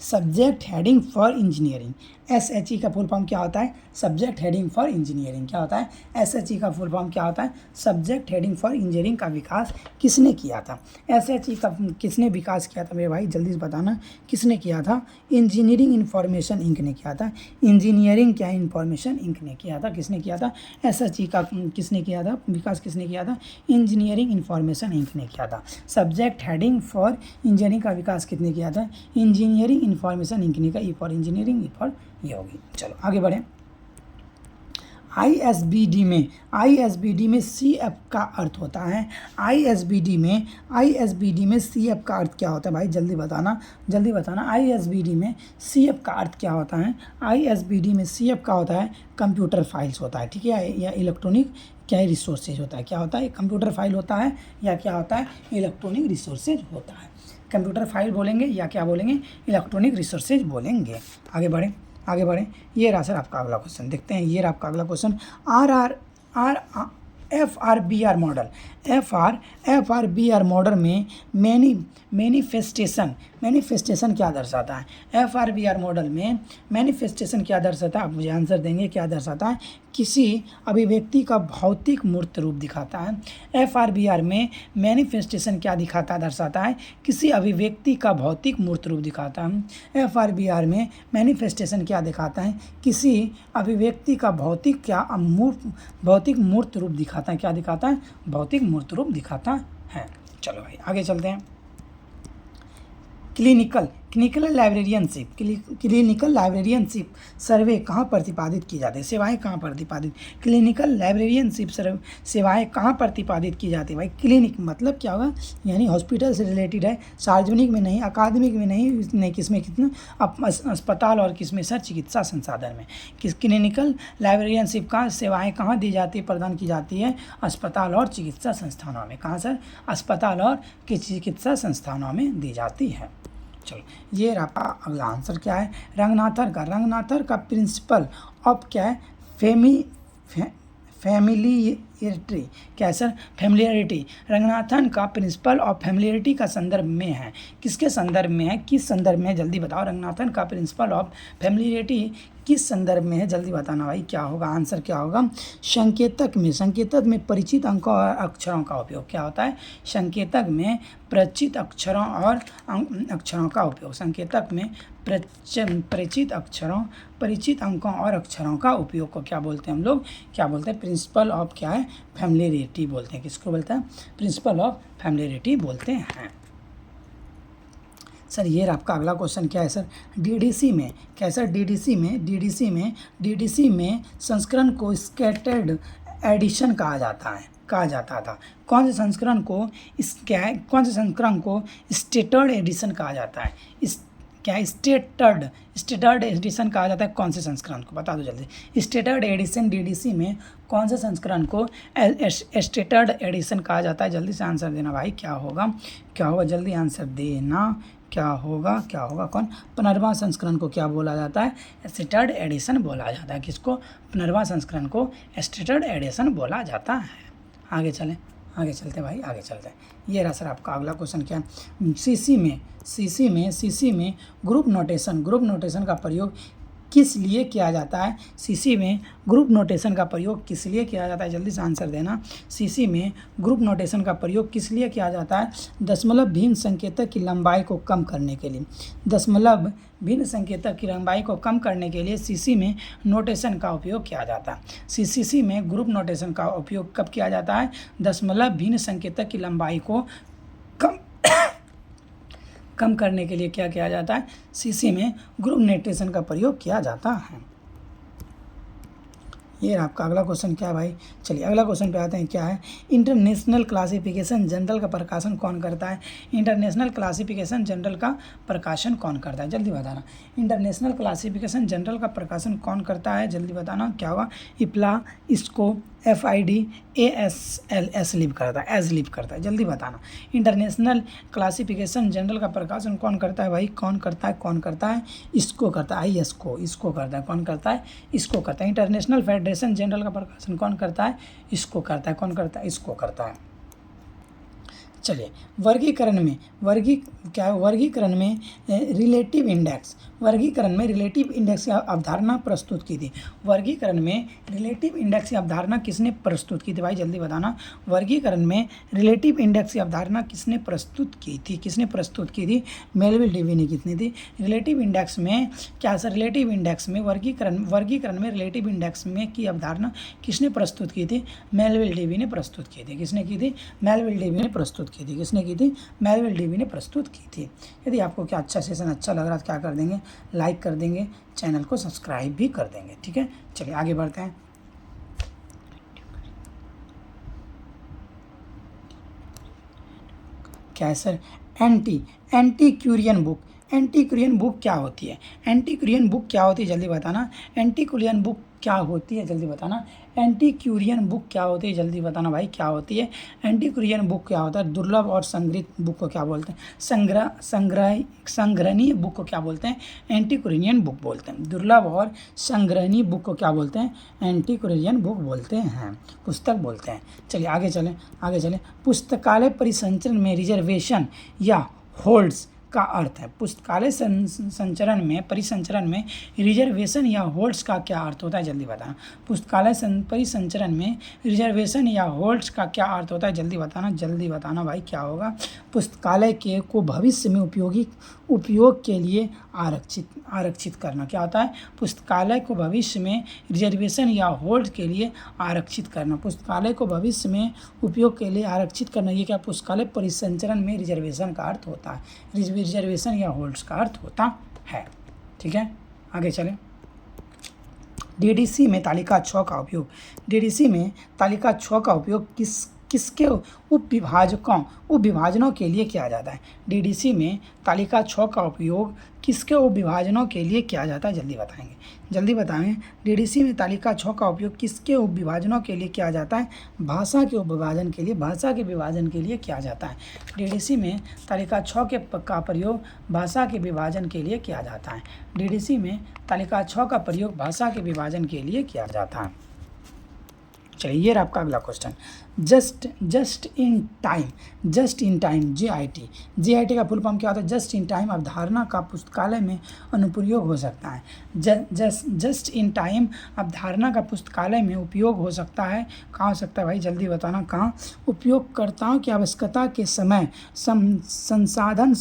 subject heading for engineering. SHE का फुल फॉर्म क्या होता है, सब्जेक्ट हेडिंग फॉर इंजीनियरिंग। क्या होता है, SHE का फुल फॉर्म क्या होता है, सब्जेक्ट हेडिंग फॉर इंजीनियरिंग का विकास किसने किया था, SHE का किसने विकास किया था मेरे भाई, जल्दी से बताना, किसने किया था, इंजीनियरिंग इंफॉर्मेशन इंक ने किया था, इंजीनियरिंग क्या इंफॉर्मेशन इंक ने किया था, किसने किया था, SHE का किसने किया था, विकास किसने किया था, इंजीनियरिंग इंफॉर्मेशन इंक ने किया था। सब्जेक्ट हेडिंग फॉर इंजीनियरिंग का विकास किसने किया था, इंजीनियरिंग इंफॉर्मेशन इंक ने, का E for engineering, E for ये होगी। चलो आगे बढ़ें। ISBD में CF का अर्थ होता है, ISBD में CF का अर्थ क्या होता है भाई, जल्दी बताना, ISBD में CF का अर्थ क्या होता है, ISBD में CF का होता है कंप्यूटर फाइल्स होता है, ठीक है, या इलेक्ट्रॉनिक क्या है रिसोर्सेज होता है, क्या होता है, कंप्यूटर फाइल होता है, या क्या होता है, इलेक्ट्रॉनिक रिसोर्सेज होता है। कंप्यूटर फाइल बोलेंगे या क्या बोलेंगे, इलेक्ट्रॉनिक रिसोर्सेज बोलेंगे। आगे बढ़ें, ये रहा सर आपका अगला क्वेश्चन, देखते हैं, ये रहा आपका अगला क्वेश्चन, FRBR मॉडल में मैनिफेस्टेशन क्या दर्शाता है, FRBR मॉडल में मैनिफेस्टेशन क्या दर्शाता है, आप मुझे आंसर देंगे, क्या दर्शाता है, किसी अभिव्यक्ति का भौतिक मूर्त रूप दिखाता है। FRBR में मैनिफेस्टेशन क्या दर्शाता है, किसी अभिव्यक्ति का भौतिक मूर्त रूप दिखाता है। FRBR में मैनिफेस्टेशन क्या दिखाता है, किसी अभिव्यक्ति का भौतिक मूर्त रूप दिखाता है, क्या दिखाता है, भौतिक मूर्त रूप दिखाता है। चलो भाई आगे चलते हैं। क्लिनिकल लाइब्रेरियनशिप सर्वे कहाँ प्रतिपादित की जाती है, सेवाएं कहाँ प्रतिपादित, क्लिनिकल लाइब्रेरियनशिप सेवाएं कहाँ प्रतिपादित की जाती है भाई। क्लिनिक मतलब क्या होगा, यानी हॉस्पिटल से रिलेटेड है, सार्वजनिक में नहीं, अकादमिक में नहीं, किसमें, कितना अस्पताल और किसमें सर, चिकित्सा संसाधन में। क्लिनिकल लाइब्रेरियनशिप का सेवाएँ कहाँ दी जाती है, प्रदान की जाती है, अस्पताल और चिकित्सा संस्थानों में। कहाँ सर, अस्पताल और चिकित्सा संस्थानों में दी जाती है। चलो ये आपका अगला आंसर क्या है, रंगनाथर का प्रिंसिपल ऑफ क्या है, फैमिलियरिटी, क्या है सर, फैमिलियरिटी। रंगनाथन का प्रिंसिपल ऑफ फैमिलियरिटी का संदर्भ में है, किसके संदर्भ में है, किस संदर्भ में है, जल्दी बताओ। रंगनाथन का प्रिंसिपल ऑफ फैमिलियरिटी किस संदर्भ में है, जल्दी बताना भाई, क्या होगा, आंसर क्या होगा। संकेतक में परिचित अंकों और अक्षरों का उपयोग, क्या होता है, संकेतक में परिचित अक्षरों और अक्षरों का उपयोग, संकेतक में परिचित अंकों और अक्षरों का उपयोग को क्या बोलते हैं हम लोग, क्या बोलते हैं, प्रिंसिपल ऑफ क्या है, फैमिलियरिटी बोलते हैं। किसको बोलते हैं, प्रिंसिपल ऑफ फैमिलियरिटी बोलते हैं। सर ये आपका अगला क्वेश्चन क्या है सर, डीडीसी में, क्या है सर, डीडीसी में संस्करण को स्कैटर्ड एडिशन कहा जाता था। कौन से संस्करण को स्कैटर्ड एडिशन कहा जाता है, क्या स्टेटर्ड एडिशन कहा जाता है, कौन से संस्करण को, बता दो जल्दी। स्टेटर्ड एडिशन डीडीसी में कौन से संस्करण को स्टेटर्ड एडिशन कहा जाता है, जल्दी से आंसर देना भाई, क्या होगा, जल्दी आंसर देना, क्या होगा, कौन, 15वां संस्करण को क्या बोला जाता है, स्टेटर्ड एडिशन बोला जाता है। किसको, 15वां संस्करण को स्टेटर्ड एडिशन बोला जाता है। आगे चलते भाई, आगे चलते हैं। ये रहा सर आपका अगला क्वेश्चन क्या है, सीसी में ग्रुप नोटेशन का प्रयोग किस लिए किया जाता है? सीसी में ग्रुप नोटेशन का प्रयोग किस लिए किया जाता है? जल्दी से आंसर देना। सीसी में ग्रुप नोटेशन का प्रयोग किस लिए किया जाता है? दशमलव भिन्न संकेतक की लंबाई को कम करने के लिए। दशमलव भिन्न संकेतक की लंबाई को कम करने के लिए सीसी में नोटेशन का उपयोग किया जाता है। सीसी में ग्रुप नोटेशन का उपयोग कब किया जाता है? दशमलव भिन्न संकेतक की लंबाई को कम करने के लिए क्या किया जाता है? सीसी में ग्रुप नोटेशन का प्रयोग किया जाता है। ये आपका अगला क्वेश्चन क्या है भाई? चलिए अगला क्वेश्चन पे आते हैं। क्या है? इंटरनेशनल क्लासिफिकेशन जनरल का प्रकाशन कौन करता है? इंटरनेशनल क्लासिफिकेशन जनरल का प्रकाशन कौन करता है? जल्दी बताना। इंटरनेशनल क्लासिफिकेशन जनरल का प्रकाशन कौन करता है? जल्दी बताना। क्या होगा? इप्ला, इसको, FID, ASL लिप करता है, एज लिप करता है। जल्दी बताना। इंटरनेशनल क्लासिफिकेशन जनरल का प्रकाशन कौन करता है भाई? कौन करता है? इसको करता है, इसको करता है। कौन करता है? इसको करता है। इंटरनेशनल फेडरेशन जनरल का प्रकाशन कौन करता है? इसको करता है। कौन करता है? इसको करता है। चलिए वर्गीकरण में रिलेटिव इंडेक्स की अवधारणा प्रस्तुत की थी। वर्गीकरण में रिलेटिव इंडेक्स की अवधारणा किसने प्रस्तुत की थी भाई? जल्दी बताना। वर्गीकरण में रिलेटिव इंडेक्स की अवधारणा किसने प्रस्तुत की थी? मेलविल डेवी ने कितनी थी? रिलेटिव इंडेक्स में क्या सर? रिलेटिव इंडेक्स में वर्गीकरण में रिलेटिव इंडेक्स में की अवधारणा किसने प्रस्तुत की थी? मेलविल डेवी ने प्रस्तुत की थी। किसने की थी? मेलविल डेवी ने प्रस्तुत की थी। किसने की थी? मेलविल डेवी ने प्रस्तुत की थी। यदि आपको क्या अच्छा सेशन अच्छा लग रहा है तो क्या कर देंगे? लाइक कर देंगे, चैनल को सब्सक्राइब भी कर देंगे। ठीक है, चलिए आगे बढ़ते हैं। क्या है सर? एंटीक्यूरियन बुक क्या होती है? एंटीक्यूरियन बुक क्या होती है? जल्दी बताना। एंटीक्यूरियन बुक क्या होती है? जल्दी बताना। एंटीक्यूरियन बुक क्या होती है? जल्दी बताना भाई, क्या होती है? एंटीक्यूरियन बुक क्या होता है? दुर्लभ और संग्रहित बुक को क्या बोलते हैं? संग्रहणीय बुक को क्या बोलते हैं? एंटीक्यूरियन बुक बोलते हैं। दुर्लभ और संग्रहणीय बुक को क्या बोलते हैं? एंटीक्यूरियन बुक बोलते हैं, पुस्तक बोलते हैं। चलिए आगे चलें। पुस्तकालय परिसंचरण में रिजर्वेशन या होल्ड्स का अर्थ है। पुस्तकालय परिसंचरण में रिजर्वेशन या होल्ड्स का क्या अर्थ होता है? जल्दी बताना। पुस्तकालय परिसंचरण में रिजर्वेशन या होल्ड्स का क्या अर्थ होता है? जल्दी बताना भाई, क्या होगा? पुस्तकालय को भविष्य में उपयोग के लिए आरक्षित करना। क्या होता है? पुस्तकालय को भविष्य में रिजर्वेशन या होल्ड के लिए आरक्षित करना। पुस्तकालय को भविष्य में उपयोग के लिए आरक्षित करना, ये क्या पुस्तकालय परिसंचरण में रिजर्वेशन का अर्थ होता है? रिजर्वेशन या होल्ड्स का अर्थ होता है। ठीक है, आगे चलें। DDC में तालिका 6 का उपयोग किसके उपविभाजनों के लिए किया जाता है? DDC में तालिका 6 का उपयोग किसके उपविभाजनों के लिए किया जाता है? जल्दी बताएं। DDC में तालिका 6 का उपयोग किसके उपविभाजनों के लिए किया जाता है? भाषा के विभाजन के लिए किया जाता है। DDC में तालिका 6 का प्रयोग भाषा के विभाजन के लिए किया जाता है। DDC में तालिका 6 का प्रयोग भाषा के विभाजन के लिए किया जाता है। चलिए ये आपका अगला question. Just in time JIT का फुल फॉर्म क्या होता है? जस्ट इन टाइम अवधारणा का पुस्तकालय में अनुप्रयोग हो सकता है। जस्ट इन टाइम अवधारणा का पुस्तकालय में उपयोग हो सकता है। कहाँ हो सकता है भाई? जल्दी बताना। कहाँ? उपयोगकर्ताओं की आवश्यकता के समय संसाधन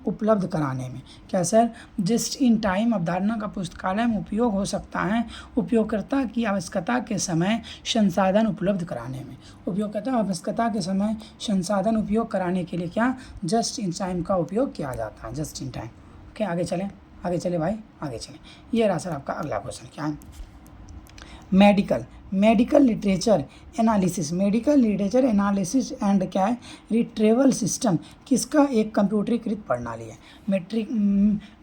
उपलब्ध कराने में। क्या सर? जस्ट इन टाइम अवधारणा का पुस्तकालय में उपयोग हो सकता है उपयोगकर्ता की आवश्यकता के समय संसाधन उपलब्ध कराने में। उपयोगकर्ता आवश्यकता के समय संसाधन उपयोग कराने के लिए क्या जस्ट इन टाइम का उपयोग किया जाता है? Just in time. ओके, आगे चलें भाई, आगे चलें। ये रहा सर आपका अगला क्वेश्चन। क्या है? मेडिकल लिटरेचर एनालिसिस एंड क्या है? रिट्रीवल सिस्टम किसका एक कंप्यूटरीकृत प्रणाली है?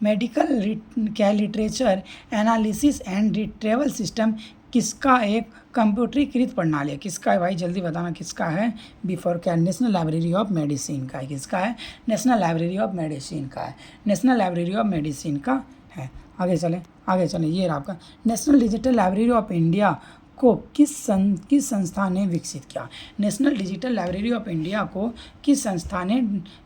Medical literature analysis and retrieval system किसका एक कंप्यूटरीकृत प्रणाली है? किसका है भाई? जल्दी बताना किसका है? बिफोर क्या? नेशनल लाइब्रेरी ऑफ मेडिसिन का है। किसका है? नेशनल लाइब्रेरी ऑफ मेडिसिन का है। नेशनल लाइब्रेरी ऑफ मेडिसिन का है। आगे चलें। ये रहा आपका national digital library of India को किस संस्था ने विकसित किया? National digital library of India को किस संस्था ने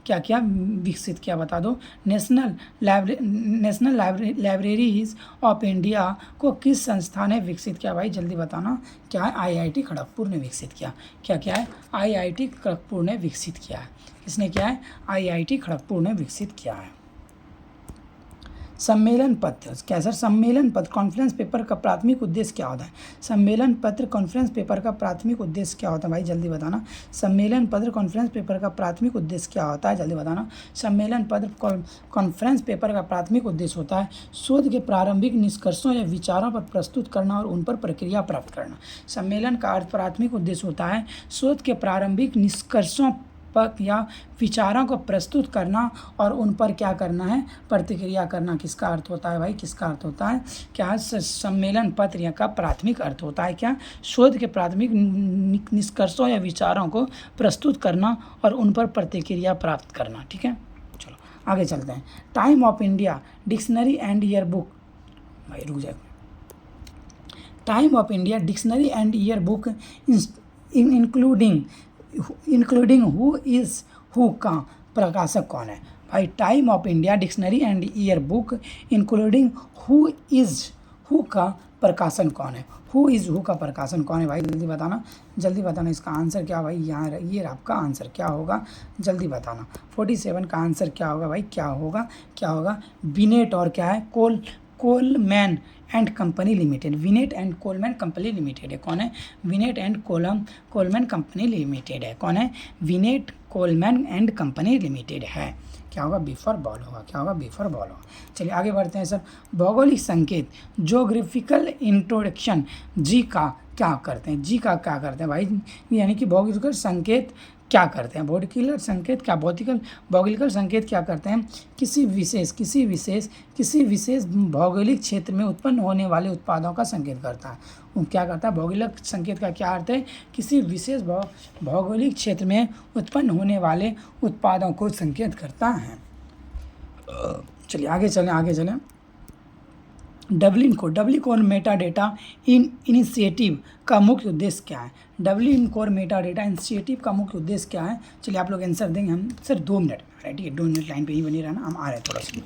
क्या किया, विकसित किया, बता दो। नेशनल लाइब्रेरीज ऑफ इंडिया को किस संस्था ने विकसित किया? भाई जल्दी बताना। क्या है? आईआईटी खड़गपुर ने विकसित किया। क्या है? आईआईटी खड़गपुर ने विकसित किया है। किसने किया है? आईआईटी खड़गपुर ने विकसित किया है। सम्मेलन पत्र, क्या सर? सम्मेलन पत्र कॉन्फ्रेंस पेपर का प्राथमिक उद्देश्य क्या होता है? सम्मेलन पत्र कॉन्फ्रेंस पेपर का प्राथमिक उद्देश्य क्या होता है? भाई जल्दी बताना। सम्मेलन पत्र कॉन्फ्रेंस पेपर का प्राथमिक उद्देश्य क्या होता है? जल्दी बताना। सम्मेलन पत्र कॉन्फ्रेंस पेपर का प्राथमिक उद्देश्य होता है शोध के प्रारंभिक निष्कर्षों या विचारों पर प्रस्तुत करना और उन पर प्रक्रिया प्राप्त करना। सम्मेलन का अर्थ प्राथमिक उद्देश्य होता है शोध के प्रारंभिक निष्कर्षों पर या विचारों को प्रस्तुत करना और उन पर क्या करना है? प्रतिक्रिया करना। किसका अर्थ होता है भाई? किसका अर्थ होता है? क्या सम्मेलन पत्र का प्राथमिक अर्थ होता है क्या? शोध के प्राथमिक निष्कर्षों या विचारों को प्रस्तुत करना और उन पर प्रतिक्रिया प्राप्त करना। ठीक है, चलो आगे चलते हैं। Time of India dictionary and year book, भाई रुक जाए। Time of India dictionary and year book including who का प्रकाशक कौन है? भाई time of India dictionary and year book including who का प्रकाशन कौन है? हु का प्रकाशन कौन है? भाई जल्दी बताना, जल्दी बताना। इसका आंसर क्या भाई? यहाँ ये आपका आंसर क्या होगा? जल्दी बताना। 47 का आंसर क्या होगा भाई? क्या होगा? बिनेट और क्या है? Coleman and company limited. Bennett and Coleman company limited है। कौन है? Bennett and Coleman company limited है। कौन है? Bennett Coleman and company limited है। क्या होगा? बी फॉर बॉल होगा। क्या होगा? बी फॉर बॉल होगा। चलिए आगे बढ़ते हैं सर। भौगोलिक संकेत ज्योग्राफिकल इंट्रोडक्शन जी का क्या करते हैं? जी का क्या करते हैं भाई? यानी कि भौगोलिक संकेत क्या करते हैं? भौगोलिक संकेत क्या भौगोलिक संकेत क्या करते हैं? किसी विशेष भौगोलिक क्षेत्र में उत्पन्न होने वाले उत्पादों का संकेत करता है। वो क्या करता है? भौगोलिक संकेत का क्या अर्थ है? किसी विशेष भौगोलिक क्षेत्र में उत्पन्न होने वाले उत्पादों को संकेत करता है। चलिए आगे चलें। Dublin core Meta data initiative का मुख्य उद्देश्य क्या है? Dublin core Meta data initiative का मुख्य उद्देश्य क्या है? चलिए आप लोग आंसर देंगे। हम सर 2 मिनट में आ रहे हैं, ठीक है? 2 मिनट लाइन पे ही बनी रहना, हम आ रहे हैं थोड़ा सा।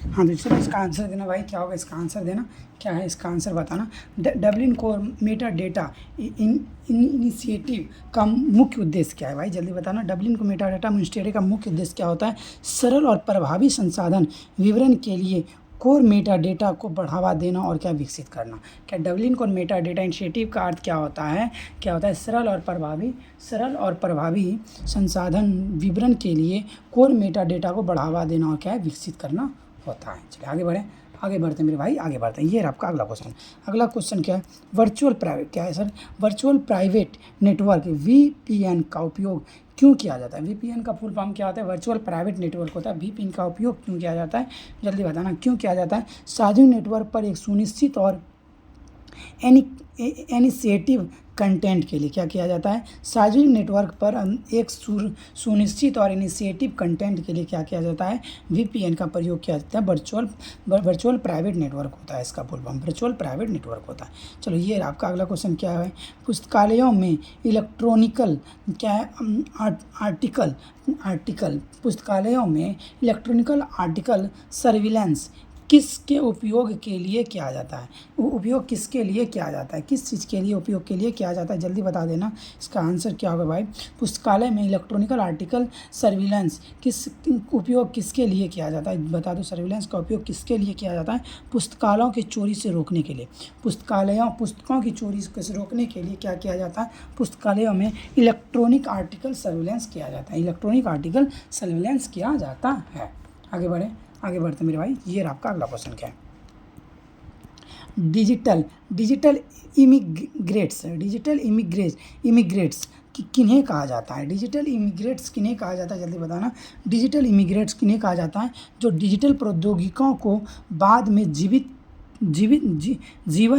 हाँ तो चलो इसका आंसर देना भाई। क्या होगा इसका आंसर देना? क्या है इसका आंसर बताना। Dublin core Meta data initiative का मुख्य उद्देश्य क्या है भाई? जल्दी बताना। डबलिन को मेटा डेटा इनिशिएटिव का मुख्य उद्देश्य क्या होता है? सरल और प्रभावी संसाधन विवरण के लिए कोर मेटा डेटा को बढ़ावा देना और क्या विकसित करना। क्या Dublin core Meta data initiative का अर्थ क्या होता है? क्या होता है? सरल और प्रभावी संसाधन विवरण के लिए कोर मेटा डेटा को बढ़ावा देना और क्या विकसित करना होता है। चलिए आगे बढ़ते हैं मेरे भाई, आगे बढ़ते हैं। ये है आपका अगला क्वेश्चन। अगला क्वेश्चन क्या है? वर्चुअल प्राइवेट, क्या है sir? Virtual private network VPN का उपयोग क्यों किया जाता है? VPN का फुल फॉर्म क्या होता है? वर्चुअल प्राइवेट नेटवर्क होता है। VPN का उपयोग क्यों किया जाता है? जल्दी बताना क्यों किया जाता है? साझा नेटवर्क पर एक सुनिश्चित और एनी इनिशिएटिव कंटेंट के लिए क्या किया जाता है, सार्वजनिक नेटवर्क पर एक सुनिश्चित और इनिशिएटिव कंटेंट के लिए क्या किया जाता है, वीपीएन का प्रयोग किया जाता है। वर्चुअल प्राइवेट नेटवर्क होता है इसका full form, virtual private network होता है। चलो ये आपका अगला क्वेश्चन क्या है, पुस्तकालयों में इलेक्ट्रॉनिकल क्या है, आर्टिकल पुस्तकालयों में इलेक्ट्रॉनिकल आर्टिकल सर्विलेंस किसके उपयोग के लिए किया जाता है, उपयोग किसके लिए किया जाता है, किस चीज़ के लिए उपयोग के लिए किया जाता है, जल्दी बता देना। इसका आंसर क्या होगा भाई, पुस्तकालय में इलेक्ट्रॉनिकल आर्टिकल सर्विलेंस किस उपयोग किसके लिए किया जाता है, बता दो। सर्विलेंस का उपयोग किसके लिए किया जाता है, पुस्तकालयों की चोरी से रोकने के लिए। पुस्तकों की चोरी से रोकने के लिए क्या किया जाता है, पुस्तकालयों में इलेक्ट्रॉनिक आर्टिकल सर्विलेंस किया जाता है, इलेक्ट्रॉनिक आर्टिकल सर्विलेंस किया जाता है। आगे बढ़ते मेरे भाई, ये आपका अगला क्वेश्चन क्या है, डिजिटल इमिग्रेट्स किन्हें कहा जाता है, डिजिटल इमिग्रेट्स किन्हें कहा जाता है, जल्दी बताना। डिजिटल इमिग्रेट्स किन्हें कहा जाता है, जो डिजिटल प्रौद्योगिकियों को बाद में जीवन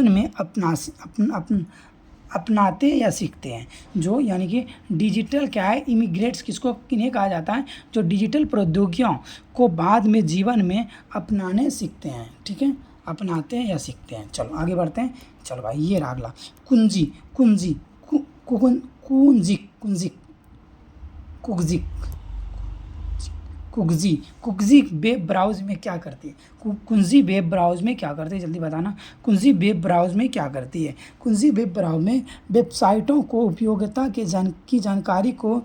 में अपनाते या सीखते हैं, जो यानी कि डिजिटल क्या है, इमिग्रेट्स किन्हें कहा जाता है, जो डिजिटल प्रौद्योगिकियों को बाद में जीवन में अपनाने सीखते हैं, ठीक है, अपनाते हैं या सीखते हैं। चलो आगे बढ़ते हैं। चलो भाई ये रहा अगला, कुंजी वेब ब्राउज में क्या करती है, कुंजी वेब ब्राउज में क्या करती है, जल्दी बताना। कुंजी वेब ब्राउज में क्या करती है, कुंजी वेब ब्राउज में वेबसाइटों को उपयोगिता की जानकारी को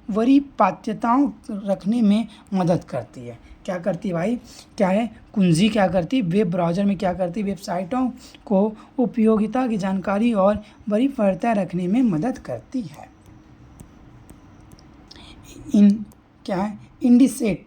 वरीयताओं रखने में मदद करती है। क्या करती है भाई, क्या है, कुंजी क्या करती है, वेब ब्राउज़र में क्या करती है, वेबसाइटों को उपयोगिता की जानकारी और वरीयता रखने में मदद करती है। क्या है, इंडिसेट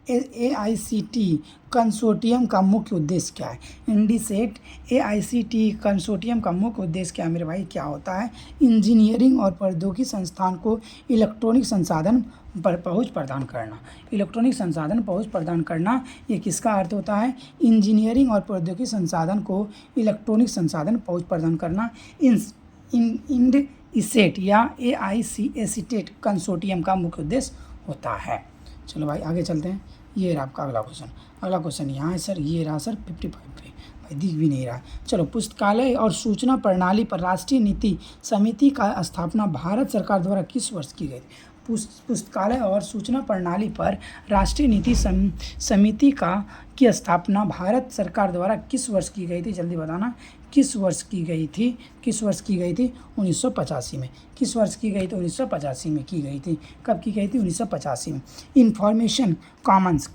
AICTE कंसोर्टियम का मुख्य उद्देश्य क्या है, इंडिसेट AICTE कंसोर्टियम का मुख्य उद्देश्य क्या है मेरे भाई, क्या होता है, इंजीनियरिंग और प्रौद्योगिकी संस्थान को इलेक्ट्रॉनिक संसाधन पर पहुँच प्रदान करना। इलेक्ट्रॉनिक संसाधन पहुँच प्रदान करना, ये किसका अर्थ होता है, इंजीनियरिंग और प्रौद्योगिकी संसाधन को इलेक्ट्रॉनिक संसाधन पहुँच प्रदान करना। इंडिसेट या AICTE कंसोर्टियम का मुख्य उद्देश्य होता है। चलो भाई आगे चलते हैं। ये रहा आपका अगला क्वेश्चन यहाँ है सर, ये रहा सर 55 पे, भाई दिख भी नहीं रहा। चलो, पुस्तकालय और सूचना प्रणाली पर राष्ट्रीय नीति समिति का स्थापना भारत सरकार द्वारा किस वर्ष की गई थी। पुस्तकालय और सूचना प्रणाली पर राष्ट्रीय नीति समिति की स्थापना भारत सरकार द्वारा किस वर्ष की गई थी, जल्दी बताना। किस वर्ष की गई थी, 1985 में। किस वर्ष की गई थी, 1985 में की गई थी। कब की गई थी, 1985 में। इन्फॉर्मेशन कॉमन्स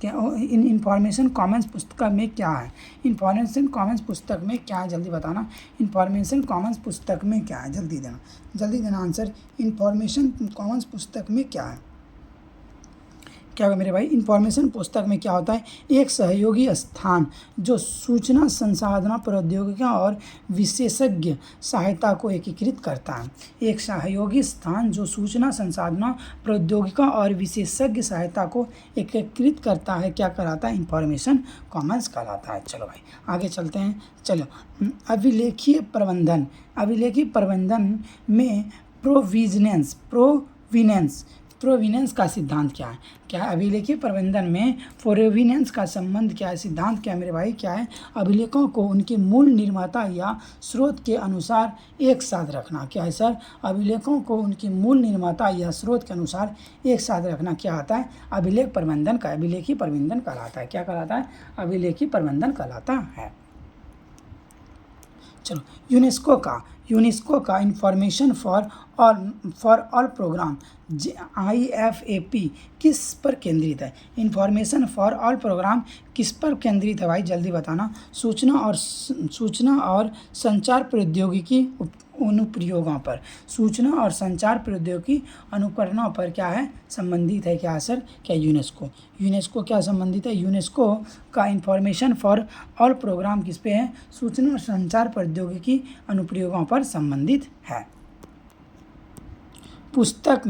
पुस्तक में क्या है, इन्फॉर्मेशन कॉमन्स पुस्तक में क्या है, जल्दी बताना। इन्फॉर्मेशन कॉमन्स पुस्तक में क्या है, जल्दी देना आंसर। इन्फॉर्मेशन कॉमन्स पुस्तक में क्या है, क्या होगा मेरे भाई, इन्फॉर्मेशन पुस्तक में क्या होता है, एक सहयोगी स्थान जो सूचना संसाधन प्रौद्योगिकियों और विशेषज्ञ सहायता को एकीकृत करता है। एक सहयोगी स्थान जो सूचना संसाधन प्रौद्योगिकियों और विशेषज्ञ सहायता को एकीकृत करता है, क्या कहलाता है, इन्फॉर्मेशन कॉमन्स कहलाता है। चलो भाई आगे चलते हैं। चलो, अभिलेखीय प्रबंधन में प्रोविनेंस का सिद्धांत क्या है, क्या अभिलेखीय प्रबंधन में प्रोविनेंस का संबंध क्या है, सिद्धांत क्या है मेरे भाई, क्या है, अभिलेखों को उनके मूल निर्माता या स्रोत के अनुसार एक साथ रखना। क्या है सर, अभिलेखों को उनके मूल निर्माता या स्रोत के अनुसार एक साथ रखना क्या आता है, अभिलेखीय प्रबंधन कहलाता है। क्या कहलाता है, अभिलेखीय प्रबंधन कहलाता है। चलो, यूनेस्को का information for all programme IFAP किस पर केंद्रित है, इन्फॉर्मेशन फॉर ऑल प्रोग्राम किस पर केंद्रित है भाई, जल्दी बताना। सूचना और संचार प्रौद्योगिकी अनुप्रयोगों पर, सूचना और संचार प्रौद्योगिकी अनुकरणों पर क्या है, संबंधित है। क्या सर, क्या यूनेस्को क्या संबंधित है, यूनेस्को का इन्फॉर्मेशन फॉर ऑल प्रोग्राम किस पे है, सूचना और संचार प्रौद्योगिकी अनुप्रयोगों पर संबंधित है। पुस्तक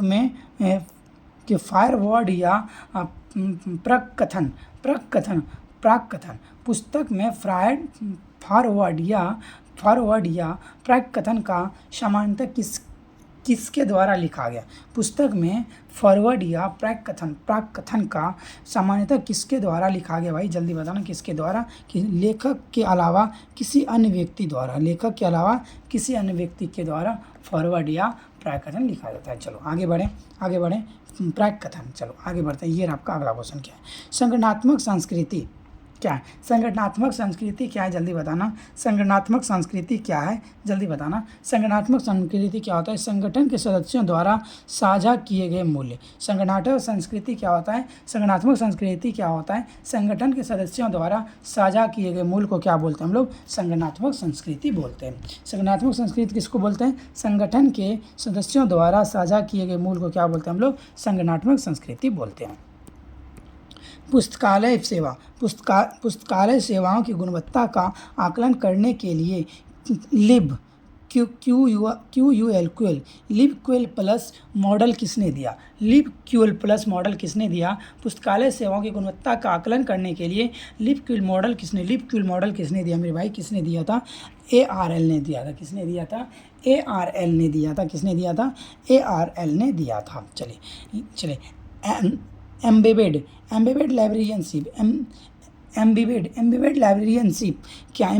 में के फायरवर्ड या प्राक कथन पुस्तक में फॉरवर्ड या प्राक कथन का सामान्यतः किसके द्वारा लिखा गया? पुस्तक में फॉरवर्ड या प्राक कथन का सामान्यतः किसके द्वारा लिखा गया भाई? जल्दी बताना किसके द्वारा? कि लेखक के अलावा किसी अन्य व्यक्ति के द्वारा फॉरवर्ड या प्राक कथन लिखा जाता है। चलो आगे बढ़ें प्राक कथन। चलो आगे बढ़ते हैं। ये आपका अगला क्वेश्चन क्या है? संगठनात्मक संस्कृति क्या है? संगठनात्मक संस्कृति क्या है? जल्दी बताना। संगठनात्मक संस्कृति क्या है? जल्दी बताना। संगठनात्मक संस्कृति क्या होता है? संगठन के सदस्यों द्वारा साझा किए गए मूल्य। संगठनात्मक संस्कृति क्या होता है? संगठनात्मक संस्कृति क्या होता है? संगठन के सदस्यों द्वारा साझा किए गए मूल्य को क्या बोलते हैं हम लोग? संगठनात्मक संस्कृति बोलते हैं। संगठनात्मक संस्कृति किसको बोलते हैं? संगठन के सदस्यों द्वारा साझा किए गए मूल्य को क्या बोलते हैं हम लोग? संगठनात्मक संस्कृति बोलते हैं। पुस्तकालय सेवाओं की गुणवत्ता का आकलन करने के लिए लिब क्यूएल प्लस मॉडल किसने दिया? लिब क्यूएल प्लस मॉडल किसने दिया? पुस्तकालय सेवाओं की गुणवत्ता का आकलन करने के लिए लिब क्यूएल मॉडल किसने दिया मेरे भाई? किसने दिया था? ARL ने दिया था। किसने दिया था? ARL ने दिया था। किसने दिया था? ARL ने दिया था। चलिए एम्बेडेड लाइब्रेरियनशिप क्या है?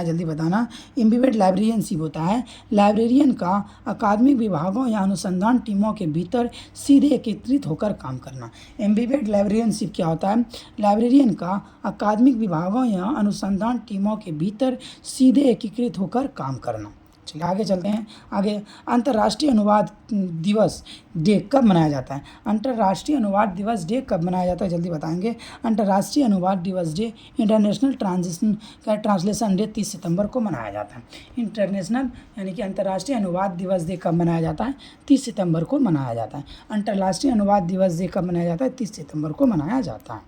जल्दी बताना। एम्बेडेड लाइब्रेरियनशिप होता है लाइब्रेरियन का अकादमिक विभागों या अनुसंधान टीमों के भीतर सीधे एकीकृत होकर काम करना। एम्बेडेड लाइब्रेरियनशिप क्या होता है? लाइब्रेरियन का अकादमिक विभागों या अनुसंधान टीमों के भीतर सीधे एकीकृत होकर काम करना। चलिए आगे चलते हैं। आगे अंतर्राष्ट्रीय अनुवाद दिवस डे कब मनाया जाता है? अंतर्राष्ट्रीय अनुवाद दिवस डे कब मनाया जाता है? जल्दी बताएंगे। अंतर्राष्ट्रीय अनुवाद दिवस डे इंटरनेशनल ट्रांसलेशन डे 30 सितंबर को मनाया जाता है। इंटरनेशनल यानी कि अंतर्राष्ट्रीय अनुवाद दिवस डे कब मनाया जाता है? 30 सितंबर को मनाया जाता है। अंतर्राष्ट्रीय अनुवाद दिवस डे कब मनाया जाता है? 30 सितंबर को मनाया जाता है।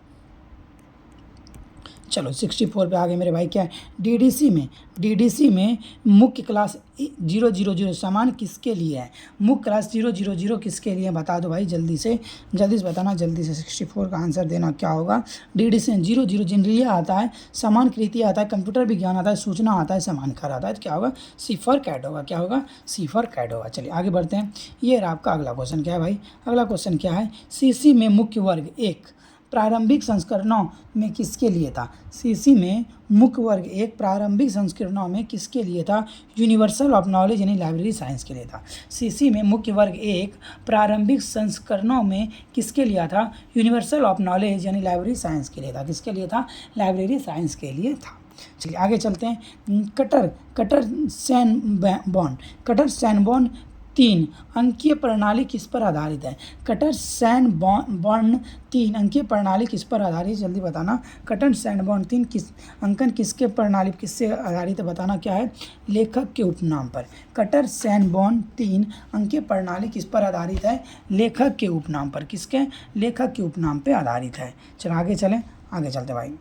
चलो 64 पे आगे मेरे भाई क्या है? डीडीसी में मुख्य क्लास 000 सामान किसके लिए है? मुख्य क्लास 000 किसके लिए? बता दो भाई जल्दी से बताना। जल्दी से 64 का आंसर देना क्या होगा? डीडीसी 0 जनरली आता है, समान कृति आता है, कंप्यूटर विज्ञान आता है, सूचना आता है, समानांतर आता है। तो क्या होगा? सिफर कैट होगा। क्या होगा? सिफर कैट होगा। चलिए आगे बढ़ते हैं। ये रहा आपका अगला क्वेश्चन। क्या है भाई? अगला क्वेश्चन क्या है? सीसी में मुख्य वर्ग 1 प्रारंभिक संस्करणों में किसके लिए था? सीसी में मुख्य वर्ग 1 प्रारंभिक संस्करणों में किसके लिए था? यूनिवर्सल ऑफ नॉलेज यानी लाइब्रेरी साइंस के लिए था। सीसी में मुख्य वर्ग 1 प्रारंभिक संस्करणों में किसके लिए था? यूनिवर्सल ऑफ नॉलेज यानी लाइब्रेरी साइंस के लिए था। किसके लिए था? लाइब्रेरी साइंस के लिए था। चलिए आगे चलते हैं। कटर सैनबॉर्न 3 अंकीय प्रणाली किस पर आधारित है? कटर सैनबॉर्न 3 अंकीय प्रणाली किस पर आधारित? जल्दी बताना। कटर सैनबॉर्न 3 किसके प्रणाली किससे आधारित है? बताना क्या है? लेखक के उपनाम पर। कटर सैनबॉर्न 3 अंकीय प्रणाली किस पर आधारित है? लेखक के उपनाम पर। किसके? लेखक के उपनाम पर आधारित है। चलो आगे चलते भाई।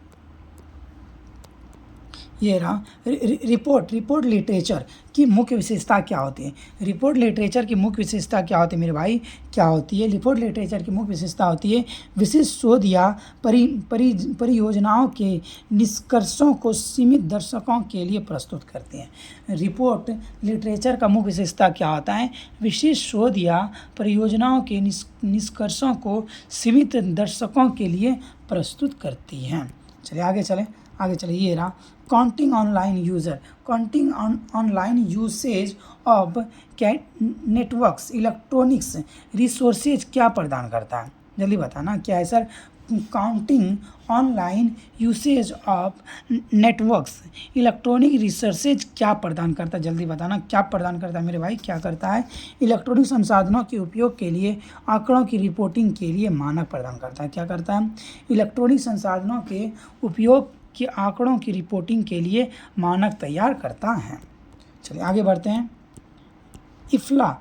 ये रहा रिपोर्ट लिटरेचर की मुख्य विशेषता क्या होती है? रिपोर्ट लिटरेचर की मुख्य विशेषता क्या होती है मेरे भाई? क्या होती है? रिपोर्ट लिटरेचर की मुख्य विशेषता होती है विशिष्ट शोध या परियोजनाओं के निष्कर्षों को सीमित दर्शकों के लिए प्रस्तुत करते हैं। रिपोर्ट लिटरेचर का मुख्य विशेषता क्या होता है? विशिष्ट शोध या परियोजनाओं के निष्कर्षों को सीमित दर्शकों के लिए प्रस्तुत करती हैं। चलिए आगे चले। ये रहा counting online usage of networks electronics resources क्या प्रदान करता है? जल्दी बताना क्या है sir? Counting online usage of networks electronic resources क्या प्रदान करता है? जल्दी बताना क्या प्रदान करता है मेरे भाई? क्या करता है? इलेक्ट्रॉनिक संसाधनों के उपयोग के लिए आंकड़ों की रिपोर्टिंग के लिए मानक प्रदान करता है। क्या करता है? इलेक्ट्रॉनिक संसाधनों के उपयोग कि आंकड़ों की रिपोर्टिंग के लिए मानक तैयार करता है। चलिए आगे बढ़ते हैं। इफ्ला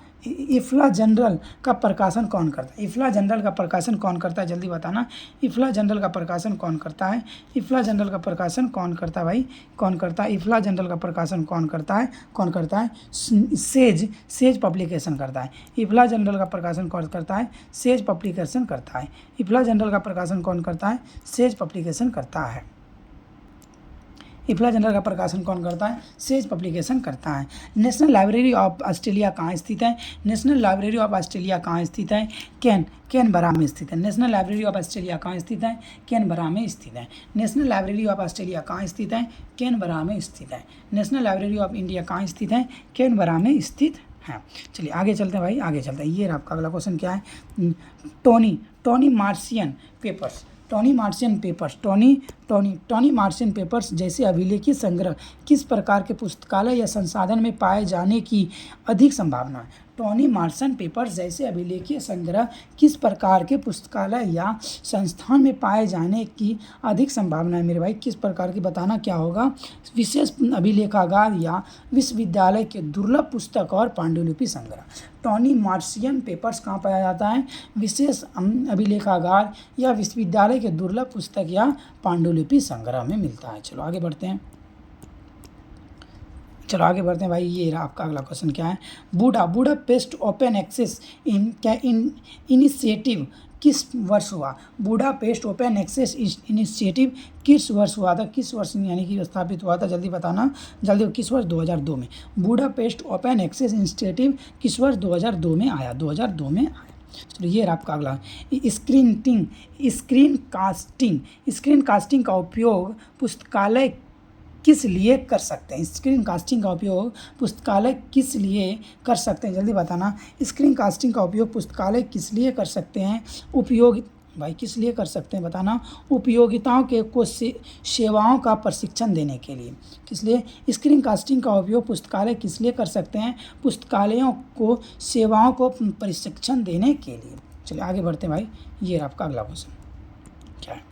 जनरल का प्रकाशन कौन करता है? इफ्ला जनरल का प्रकाशन कौन करता है? जल्दी बताना। इफ्ला जनरल का प्रकाशन कौन करता है? इफ्ला जनरल का प्रकाशन कौन करता है भाई? कौन करता है? इफ्ला जनरल का प्रकाशन कौन करता है? सेज पब्लिकेशन करता है। इफ्ला जनरल का प्रकाशन कौन करता है? सेज पब्लिकेशन करता है। इफ्ला जनरल का प्रकाशन कौन करता है? सेज पब्लिकेशन करता है। इफ्ला जनरल का प्रकाशन कौन करता है? सेज पब्लिकेशन करता है। नेशनल लाइब्रेरी ऑफ ऑस्ट्रेलिया कहाँ स्थित है? नेशनल लाइब्रेरी ऑफ ऑस्ट्रेलिया कहाँ स्थित है? कैनबरा में स्थित है। नेशनल लाइब्रेरी ऑफ ऑस्ट्रेलिया कहाँ स्थित है? कैनबरा में स्थित है। नेशनल लाइब्रेरी ऑफ ऑस्ट्रेलिया कहाँ स्थित है? कैनबरा में स्थित है। नेशनल लाइब्रेरी ऑफ इंडिया कहाँ स्थित है? कैनबरा में स्थित है। चलिए आगे चलते हैं भाई, आगे चलते हैं। ये आपका अगला क्वेश्चन क्या है? Tony Martian papers, Tony Martian papers जैसे अभिलेखीय संग्रह किस प्रकार के पुस्तकालय या संसाधन में पाए जाने की अधिक संभावना है? टोनी मार्शियन पेपर्स जैसे अभिलेखीय संग्रह किस प्रकार के पुस्तकालय या संस्थान में पाए जाने की अधिक संभावना है? मेरे भाई किस प्रकार की बताना क्या होगा? विशेष अभिलेखागार या विश्वविद्यालय के दुर्लभ पुस्तक और पांडुलिपि संग्रह। टोनी मार्शियन पेपर्स कहाँ पाया जाता है? विशेष अभिलेखागार या विश्वविद्यालय के दुर्लभ पुस्तक या पांडुलिपि संग्रह में मिलता है। चलो आगे बढ़ते हैं, भाई। ये रहा आपका अगला क्वेश्चन क्या है? बुडापेस्ट ओपन एक्सेस इनिशिएटिव किस वर्ष हुआ? बुडापेस्ट ओपन एक्सेस इनिशिएटिव किस वर्ष हुआ था? किस वर्ष यानी कि स्थापित हुआ था? जल्दी बताना, जल्दी। किस वर्ष? 2002 में। बुडापेस्ट ओपन एक्सेस इनिशिएटिव किस वर्ष? 2002 में आया, 2002 में आया। तो ये रहा आपका अगला। स्क्रीन कास्टिंग का उपयोग पुस्तकालय किस लिए कर सकते हैं? स्क्रीन कास्टिंग का उपयोग पुस्तकालय किस लिए कर सकते हैं? जल्दी बताना। स्क्रीन कास्टिंग का उपयोग पुस्तकालय किस लिए कर सकते हैं? भाई किस लिए कर सकते हैं बताना। उपयोगिताओं को सेवाओं का प्रशिक्षण देने के लिए। किस लिए? स्क्रीन कास्टिंग का उपयोग पुस्तकालय किस लिए कर सकते हैं? पुस्तकालयों को सेवाओं को प्रशिक्षण देने के लिए। चलिए आगे बढ़ते हैं भाई। ये आपका अगला क्वेश्चन क्या है?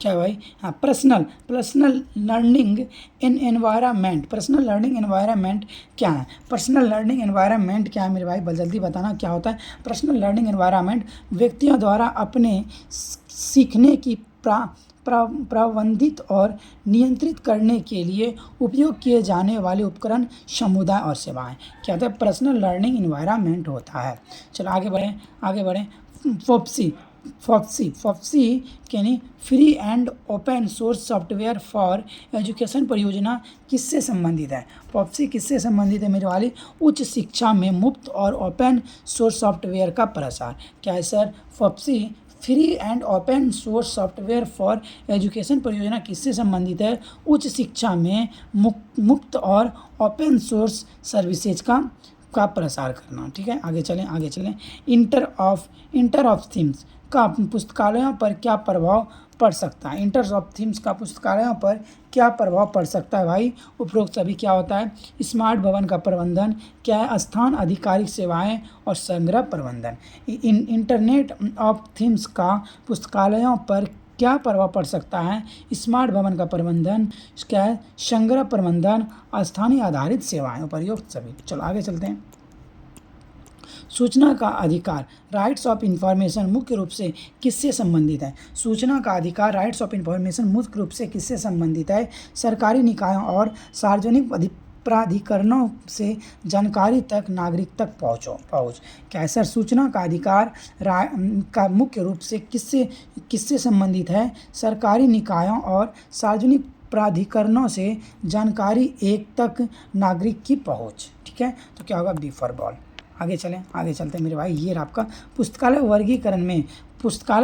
क्या भाई? हाँ, पर्सनल लर्निंग एनवायरनमेंट क्या है? पर्सनल लर्निंग एनवायरनमेंट क्या है मेरे भाई? जल्दी बताना क्या होता है पर्सनल लर्निंग एनवायरनमेंट? व्यक्तियों द्वारा अपने सीखने की प्रबंधित और नियंत्रित करने के लिए उपयोग किए जाने वाले उपकरण, समुदाय और सेवाएं। क्या होता है? पर्सनल लर्निंग एनवायरनमेंट होता है। चलो आगे बढ़ें। फॉप्सी यानी free and open source software for education परियोजना किससे संबंधित है? फॉप्सी किससे संबंधित है मेरे वाले? उच्च शिक्षा में मुफ्त और ओपन सोर्स सॉफ्टवेयर का प्रसार। क्या है sir? FOSSEE free and open source software for education परियोजना किससे संबंधित है? उच्च शिक्षा में मुफ्त और ओपन सोर्स सर्विसेज का प्रसार करना। ठीक है, आगे चलें। इंटर ऑफ थीम्स का पुस्तकालयों पर क्या प्रभाव पड़ सकता है? इंटर ऑफ थीम्स का पुस्तकालयों पर क्या प्रभाव पड़ सकता है भाई? उपरोक्त सभी क्या होता है? स्मार्ट भवन का प्रबंधन क्या है? स्थान आधिकारिक सेवाएं और संग्रह प्रबंधन। इंटरनेट ऑफ थीम्स का पुस्तकालयों पर क्या प्रभाव पड़ सकता है? स्मार्ट भवन का प्रबंधन क्या है? संग्रह प्रबंधन, स्थानीय आधारित सेवाएं। उपरोक्त सभी। चलो आगे चलते हैं। सूचना का अधिकार, राइट्स ऑफ इंफॉर्मेशन मुख्य रूप से किससे संबंधित है? सूचना का अधिकार, राइट्स ऑफ इंफॉर्मेशन मुख्य रूप से किससे संबंधित है? सरकारी निकायों और सार्वजनिक प्राधिकरणों से जानकारी तक नागरिक तक पहुँच। क्या है सर? सूचना का अधिकार का मुख्य रूप से किससे संबंधित है? सरकारी निकायों और सार्वजनिक प्राधिकरणों से जानकारी एक तक नागरिक की पहुँच। ठीक है, तो क्या होगा? B for ball. आगे चलते मेरे भाई। ये आपका पुस्तकालय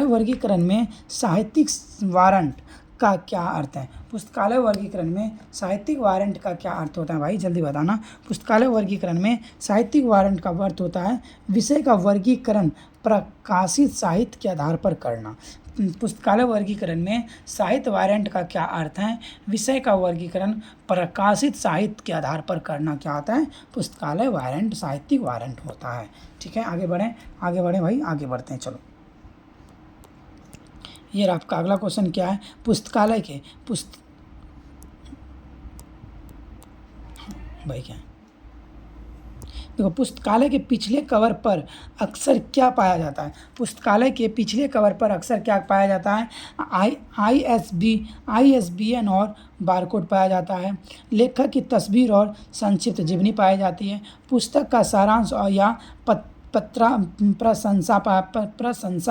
वर्गीकरण में साहित्यिक वारंट का क्या अर्थ है? पुस्तकालय वर्गीकरण में साहित्यिक वारंट का क्या अर्थ होता है भाई? जल्दी बताना। पुस्तकालय वर्गीकरण में साहित्यिक वारंट का अर्थ होता है विषय का वर्गीकरण प्रकाशित साहित्य के आधार पर करना। पुस्तकालय वर्गीकरण में साहित्य वारंट का क्या अर्थ है? विषय का वर्गीकरण प्रकाशित साहित्य के आधार पर करना क्या होता है? पुस्तकालय वारंट साहित्यिक वारंट होता है। ठीक है, आगे बढ़ें भाई, आगे बढ़ते हैं। चलो, ये आपका अगला क्वेश्चन क्या है? पुस्तकालय के भाई क्या है? देखो, पुस्तकालय के पिछले कवर पर अक्सर क्या पाया जाता है? पुस्तकालय के पिछले कवर पर अक्सर क्या पाया जाता है? ISBN और बारकोड पाया जाता है। लेखक की तस्वीर और संक्षिप्त जीवनी पाई जाती है। पुस्तक का सारांश और या प्रशंसा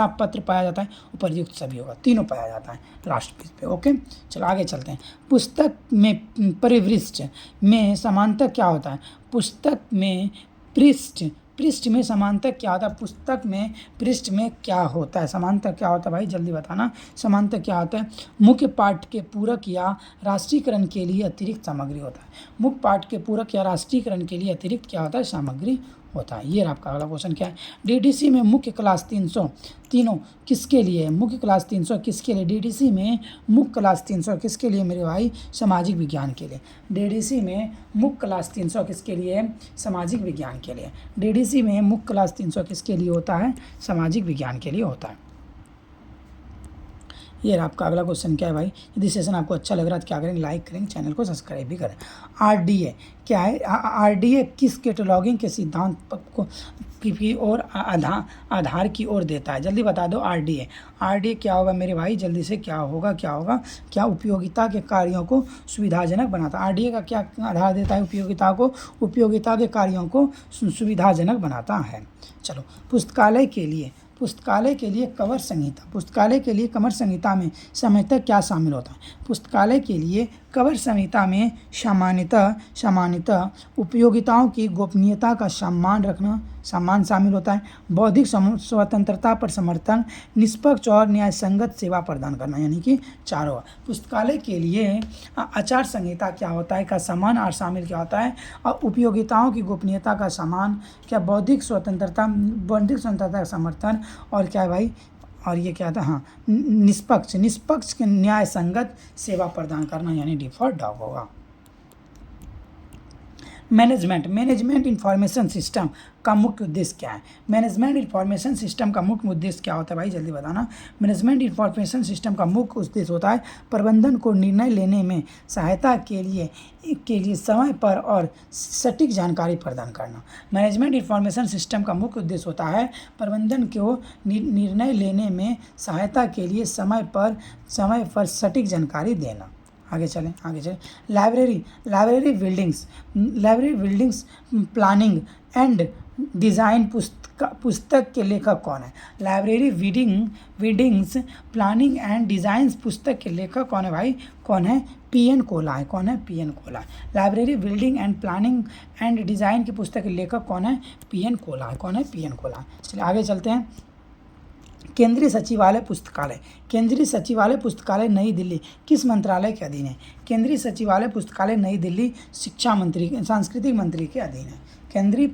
पत्र पाया जाता है, उपर्युक्त सभी होगा, तीनों पाया जाता है लास्ट पेज पे। ओके, चलो आगे चलते हैं। पुस्तक में परिवृष्ट में समानता क्या होता है? पुस्तक में पृष्ठ में समानता क्या होता है? पुस्तक में पृष्ठ में क्या होता है? समानता क्या होता है भाई, जल्दी बताना। समानता क्या होता है? मुख्य पाठ के पूरक या राष्ट्रीयकरण के लिए अतिरिक्त सामग्री होता है। मुख्य पाठ के पूरक या राष्ट्रीयकरण के लिए अतिरिक्त क्या होता है? सामग्री होता है। ये आपका अगला क्वेश्चन क्या है? डीडीसी में मुख्य क्लास 300 तीनों किसके लिए? मुख्य क्लास 300 किसके लिए? डीडीसी में मुख्य क्लास 300 किसके लिए मेरे भाई? सामाजिक विज्ञान के लिए। डीडीसी में मुख्य क्लास 300 किसके लिए? सामाजिक विज्ञान के लिए। डीडीसी में मुख्य क्लास 300 किसके लिए होता है? सामाजिक विज्ञान के लिए होता है। ये आपका अगला क्वेश्चन क्या है भाई? यदि सेशन आपको अच्छा लग रहा है तो क्या करेंगे? लाइक करेंगे, चैनल को सब्सक्राइब भी करें। आरडीए क्या है? आरडीए किस कैटलॉगिंग के सिद्धांत को की ओर आधार की ओर देता है? जल्दी बता दो। आरडीए क्या होगा मेरे भाई? जल्दी से क्या होगा? क्या उपयोगिता के कार्यों को सुविधाजनक बनाता है? आरडीए का क्या आधार देता है? उपयोगिता के कार्यों को सुविधाजनक बनाता है। चलो, पुस्तकालय के लिए कवर संहिता। पुस्तकालय के लिए कवर संहिता में सामान्यतः क्या शामिल होता है? पुस्तकालय के लिए कवर संहिता में सामान्यतः उपयोगिताओं की गोपनीयता का सम्मान शामिल होता है। बौद्धिक स्वतंत्रता पर समर्थन, निष्पक्ष और न्यायसंगत सेवा प्रदान करना, यानी कि चारों। पुस्तकालय के लिए आचार संहिता क्या होता है? का सम्मान और शामिल क्या होता है? और उपयोगिताओं की गोपनीयता का सम्मान, क्या बौद्धिक स्वतंत्रता का समर्थन, और क्या है भाई? और ये क्या था? हाँ, निष्पक्ष न्याय संगत सेवा प्रदान करना, यानी डिफॉल्ट डॉग होगा। मैनेजमेंट इंफॉर्मेशन सिस्टम का मुख्य उद्देश्य क्या है? मैनेजमेंट इंफॉर्मेशन सिस्टम का मुख्य उद्देश्य क्या होता है भाई? जल्दी बताना। मैनेजमेंट इंफॉर्मेशन सिस्टम का मुख्य उद्देश्य होता है प्रबंधन को निर्णय लेने में सहायता के लिए समय पर और सटीक जानकारी प्रदान करना। मैनेजमेंट इंफॉर्मेशन सिस्टम का मुख्य उद्देश्य होता है प्रबंधन को निर्णय लेने में सहायता के लिए समय पर सटीक जानकारी देना। आगे चलें। Library buildings planning and design पुस्तक के लेखक कौन है? Library buildings planning and design पुस्तक के लेखक कौन है भाई? कौन है? पीएन कोला है। कौन है? PN Cola. Library building and planning and design की पुस्तक के लेखक कौन है? पीएन कोला है। कौन है? PN Cola. चलिए आगे चलते हैं। केंद्रीय सचिवालय पुस्तकालय नई दिल्ली किस मंत्रालय के अधीन है? केंद्रीय सचिवालय पुस्तकालय नई दिल्ली सांस्कृतिक मंत्री के अधीन है। केंद्रीय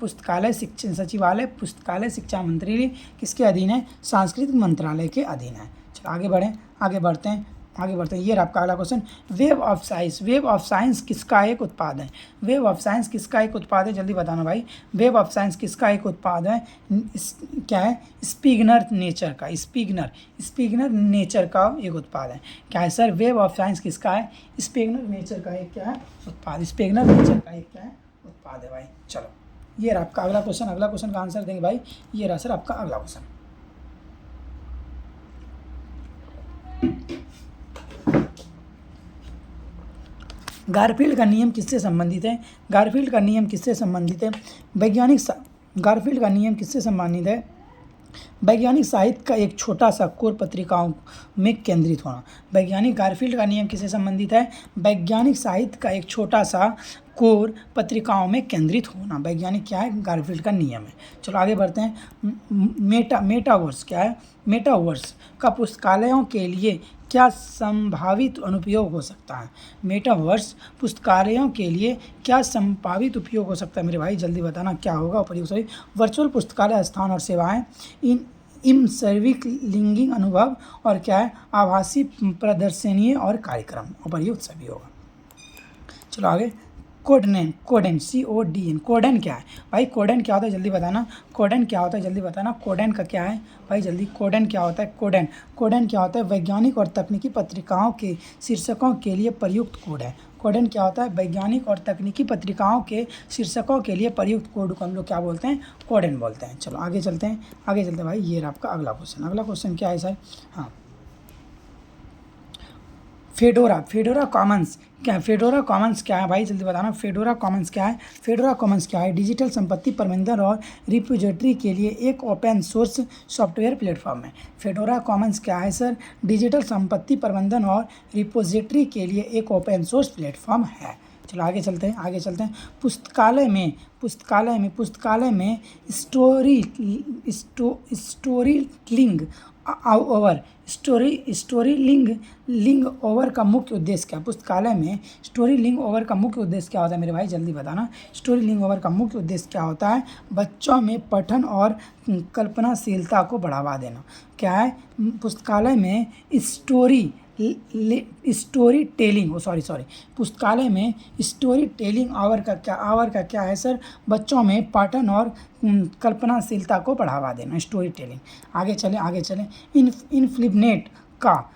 सचिवालय पुस्तकालय शिक्षा मंत्री किसके अधीन है? सांस्कृतिक मंत्रालय के अधीन है। चलो आगे बढ़ते हैं। ये आपका अगला क्वेश्चन। वेब ऑफ साइंस किसका एक उत्पाद है? वेब ऑफ साइंस किसका एक उत्पाद है? जल्दी बताना भाई। वेब ऑफ साइंस किसका एक उत्पाद है? क्या है? स्पिगनर नेचर का एक उत्पाद है। क्या है सर? वेब ऑफ साइंस किसका है? स्पिगनर नेचर का एक क्या है? उत्पाद। स्पिगनर नेचर का एक क्या है? उत्पाद है भाई। चलो, ये रहा आपका अगला क्वेश्चन का आंसर देंगे भाई। ये रहा सर आपका अगला क्वेश्चन। गारफील्ड का नियम किससे संबंधित है? गारफील्ड का नियम किससे संबंधित है? गारफील्ड का नियम किससे संबंधित है? वैज्ञानिक साहित्य का एक छोटा सा कोर पत्रिकाओं में केंद्रित होना। गारफील्ड का नियम किससे संबंधित है? वैज्ञानिक साहित्य का एक छोटा सा कोर पत्रिकाओं में केंद्रित होना। वैज्ञानिक क्या है? गारफील्ड का नियम है। चलो आगे बढ़ते हैं। मेटावर्स क्या है? मेटावर्स का पुस्तकालयों के लिए क्या संभावित अनुप्रयोग हो सकता है? मेटावर्स पुस्तकालयों के लिए क्या संभावित उपयोग हो सकता है मेरे भाई? जल्दी बताना क्या होगा उपयोग सही? वर्चुअल पुस्तकालय स्थान और सेवाएं, इमर्सिव लिंगिंग अनुभव, और क्या है? आभासी प्रदर्शनी और कार्यक्रम, उपयुक्त सभी होगा। चलो आगे। कोडेन कोडेन क्या है भाई? कोडेन क्या होता है? जल्दी बताना। कोडेन क्या होता है? जल्दी बताना। कोडेन का क्या है भाई? जल्दी। कोडेन क्या होता है? कोडेन क्या होता है? वैज्ञानिक और तकनीकी पत्रिकाओं के शीर्षकों के लिए प्रयुक्त कोड है। कोडेन क्या होता है? वैज्ञानिक और तकनीकी पत्रिकाओं के शीर्षकों के लिए प्रयुक्त कोड को हम लोग क्या बोलते हैं? कोडेन बोलते हैं। चलो आगे चलते हैं भाई। ये आपका अगला क्वेश्चन क्या है सर? हाँ, फेडोरा, फेडोरा कॉमन्स क्या है? फेडोरा कॉमन्स क्या है भाई, जल्दी बताना। फेडोरा कॉमन्स क्या है? फेडोरा कॉमन्स क्या है? डिजिटल संपत्ति प्रबंधन और रिपोजिटरी के लिए एक ओपन सोर्स सॉफ्टवेयर प्लेटफॉर्म है। फेडोरा कॉमन्स क्या है सर? डिजिटल संपत्ति प्रबंधन और रिपोजिटरी के लिए एक ओपन सोर्स प्लेटफॉर्म है। चलो आगे चलते हैं, आगे चलते हैं। पुस्तकालय में स्टोरी लिंग ओवर का मुख्य उद्देश्य क्या है? पुस्तकालय में स्टोरी लिंग ओवर का मुख्य उद्देश्य क्या होता है मेरे भाई, जल्दी बताना। स्टोरी लिंग ओवर का मुख्य उद्देश्य क्या होता है? बच्चों में पठन और कल्पनाशीलता को बढ़ावा देना। क्या है? पुस्तकालय में स्टोरी टेलिंग पुस्तकालय में स्टोरी टेलिंग आवर का क्या है सर? बच्चों में पठन और कल्पनाशीलता को बढ़ावा देना, स्टोरी टेलिंग। आगे चलें। इनफ्लिबनेट का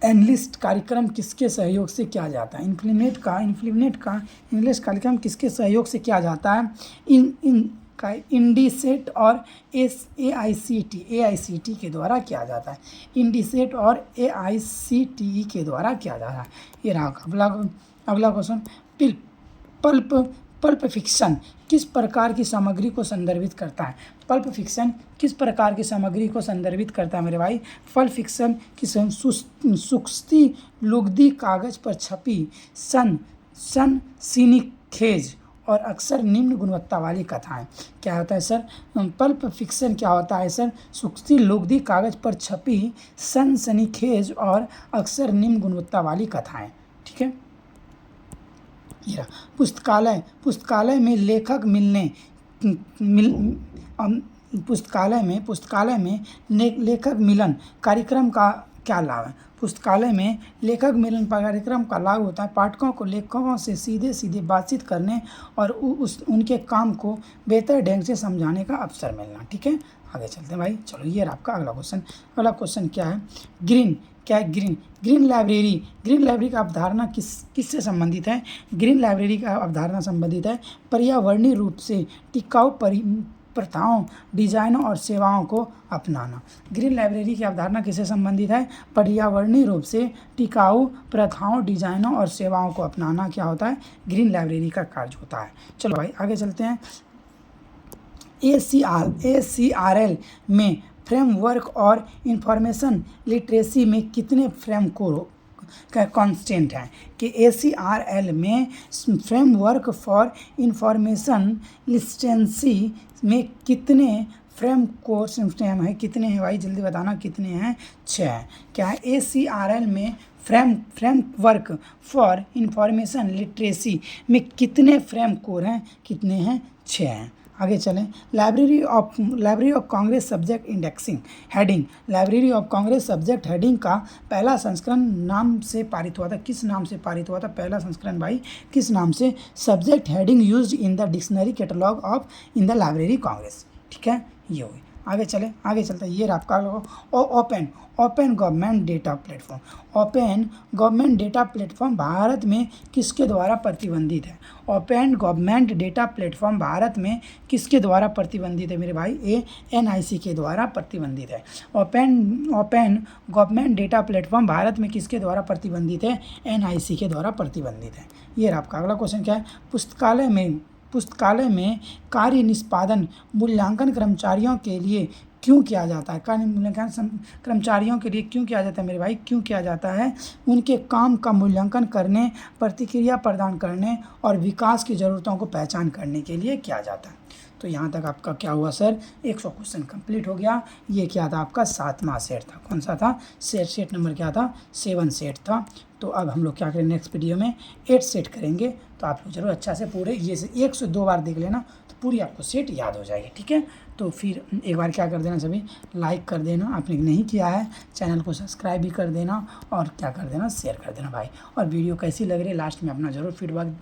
एनलिस्ट कार्यक्रम किसके सहयोग से किया जाता है? इनफ्लिबनेट का एनलिस्ट कार्यक्रम किसके सहयोग से किया जाता है? इंडीसेट और AICTE के द्वारा किया जाता है। इंडीसेट और AICTE के द्वारा किया जाता है। ये रहा अगला क्वेश्चन। पल्प फिक्शन किस प्रकार की सामग्री को संदर्भित करता है? पल्प फिक्शन किस प्रकार की सामग्री को संदर्भित करता है मेरे भाई? पल्प फिक्शन की सूखती लुगदी कागज पर छपी सनसनीखेज और अक्सर निम्न गुणवत्ता वाली कथाएं। क्या होता है सर? पल्प फिक्शन क्या होता है सर? सूखती लुगदी कागज पर छपी सनसनीखेज और अक्सर निम्न गुणवत्ता वाली कथाएं। ठीक है। ये पुस्तकालय में लेखक लेखक मिलन कार्यक्रम का क्या लाभ है? पुस्तकालय में लेखक मिलन कार्यक्रम का लाभ होता है पाठकों को लेखकों से सीधे बातचीत करने और उनके काम को बेहतर ढंग से समझाने का अवसर मिलना। ठीक है, आगे चलते हैं भाई। चलो ये रहा आपका अगला क्वेश्चन क्या है? ग्रीन लाइब्रेरी का अवधारणा किससे संबंधित है? ग्रीन लाइब्रेरी का अवधारणा संबंधित है पर्यावरणीय रूप से टिकाऊ प्रथाओं, डिजाइनों और सेवाओं को अपनाना। ग्रीन लाइब्रेरी की अवधारणा किससे संबंधित है? पर्यावरणीय रूप से टिकाऊ प्रथाओं, डिजाइनों और सेवाओं को अपनाना क्या होता है? ग्रीन लाइब्रेरी का कार्य होता है। चलो भाई आगे चलते हैं। ACRL में फ्रेमवर्क और इंफॉर्मेशन लिटरेसी में कितने का कांस्टेंट है? कि ACRL में फ्रेमवर्क फॉर इंफॉर्मेशन लिटरेसी में कितने फ्रेम कोर्स है? कितने हैं भाई, जल्दी बताना कितने हैं? 6 हैं। क्या है? ACRL में फ्रेमवर्क फॉर इंफॉर्मेशन लिटरेसी में कितने फ्रेम कोर हैं? कितने हैं? 6 हैं। आगे चलें। Library of Congress subject indexing heading. Library of Congress subject heading का पहला संस्करण नाम से पारित हुआ था। किस नाम से पारित हुआ था पहला संस्करण भाई? किस नाम से? Subject heading used in the dictionary catalogue of in the library Congress. ठीक है, ये हुई। आगे चलते हैं। ये आपका open government data platform. Open government data platform Bharat में किसके द्वारा प्रतिबंधित है? Open government data platform Bharat में किसके द्वारा प्रतिबंधित है मेरे भाई? NIC के द्वारा प्रतिबंधित है। Open government data platform Bharat में किसके द्वारा प्रतिबंधित है? NIC के द्वारा प्रतिबंधित है। ये आपका अगला क्वेश्चन क्या है? पुस्तकालय में कार्य निष्पादन मूल्यांकन कर्मचारियों के लिए क्यों किया जाता है? कार्य मूल्यांकन कर्मचारियों के लिए क्यों किया जाता है मेरे भाई? क्यों किया जाता है? उनके काम का मूल्यांकन करने, प्रतिक्रिया प्रदान करने और विकास की ज़रूरतों को पहचान करने के लिए किया जाता है। तो यहाँ तक आपका क्या हुआ सर? 100 क्वेश्चन कंप्लीट हो गया। ये क्या था आपका? 7वां सेट था। कौन सा था? सेट नंबर क्या था? 7 सेट था। तो अब हम लोग क्या करेंगे नेक्स्ट वीडियो में 8 सेट करेंगे। तो आप लोग जरूर अच्छा से पूरे ये से 1 से 2 बार देख लेना, तो पूरी आपको सेट याद हो जाएगी। ठीक है, तो फिर एक बार क्या कर देना सभी, लाइक कर देना, आपने नहीं किया है चैनल को सब्सक्राइब भी कर देना और क्या कर देना, शेयर कर देना भाई। और वीडियो कैसी लग रही है लास्ट में अपना ज़रूर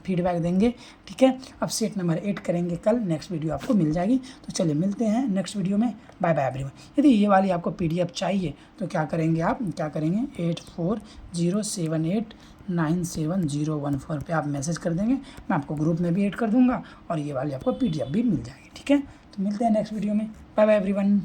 फीडबैक देंगे। ठीक है, अब सेट नंबर 8 करेंगे कल, नेक्स्ट वीडियो आपको मिल जाएगी। तो चलिए मिलते हैं नेक्स्ट वीडियो में। Bye bye everyone. यदि ये वाली आपको PDF चाहिए तो क्या करेंगे 8407897014 पे आप मैसेज कर देंगे, मैं आपको ग्रुप में भी ऐड कर दूंगा और ये वाली आपको PDF भी मिल जाएगी। ठीक है, तो मिलते हैं नेक्स्ट वीडियो में। Bye bye everyone.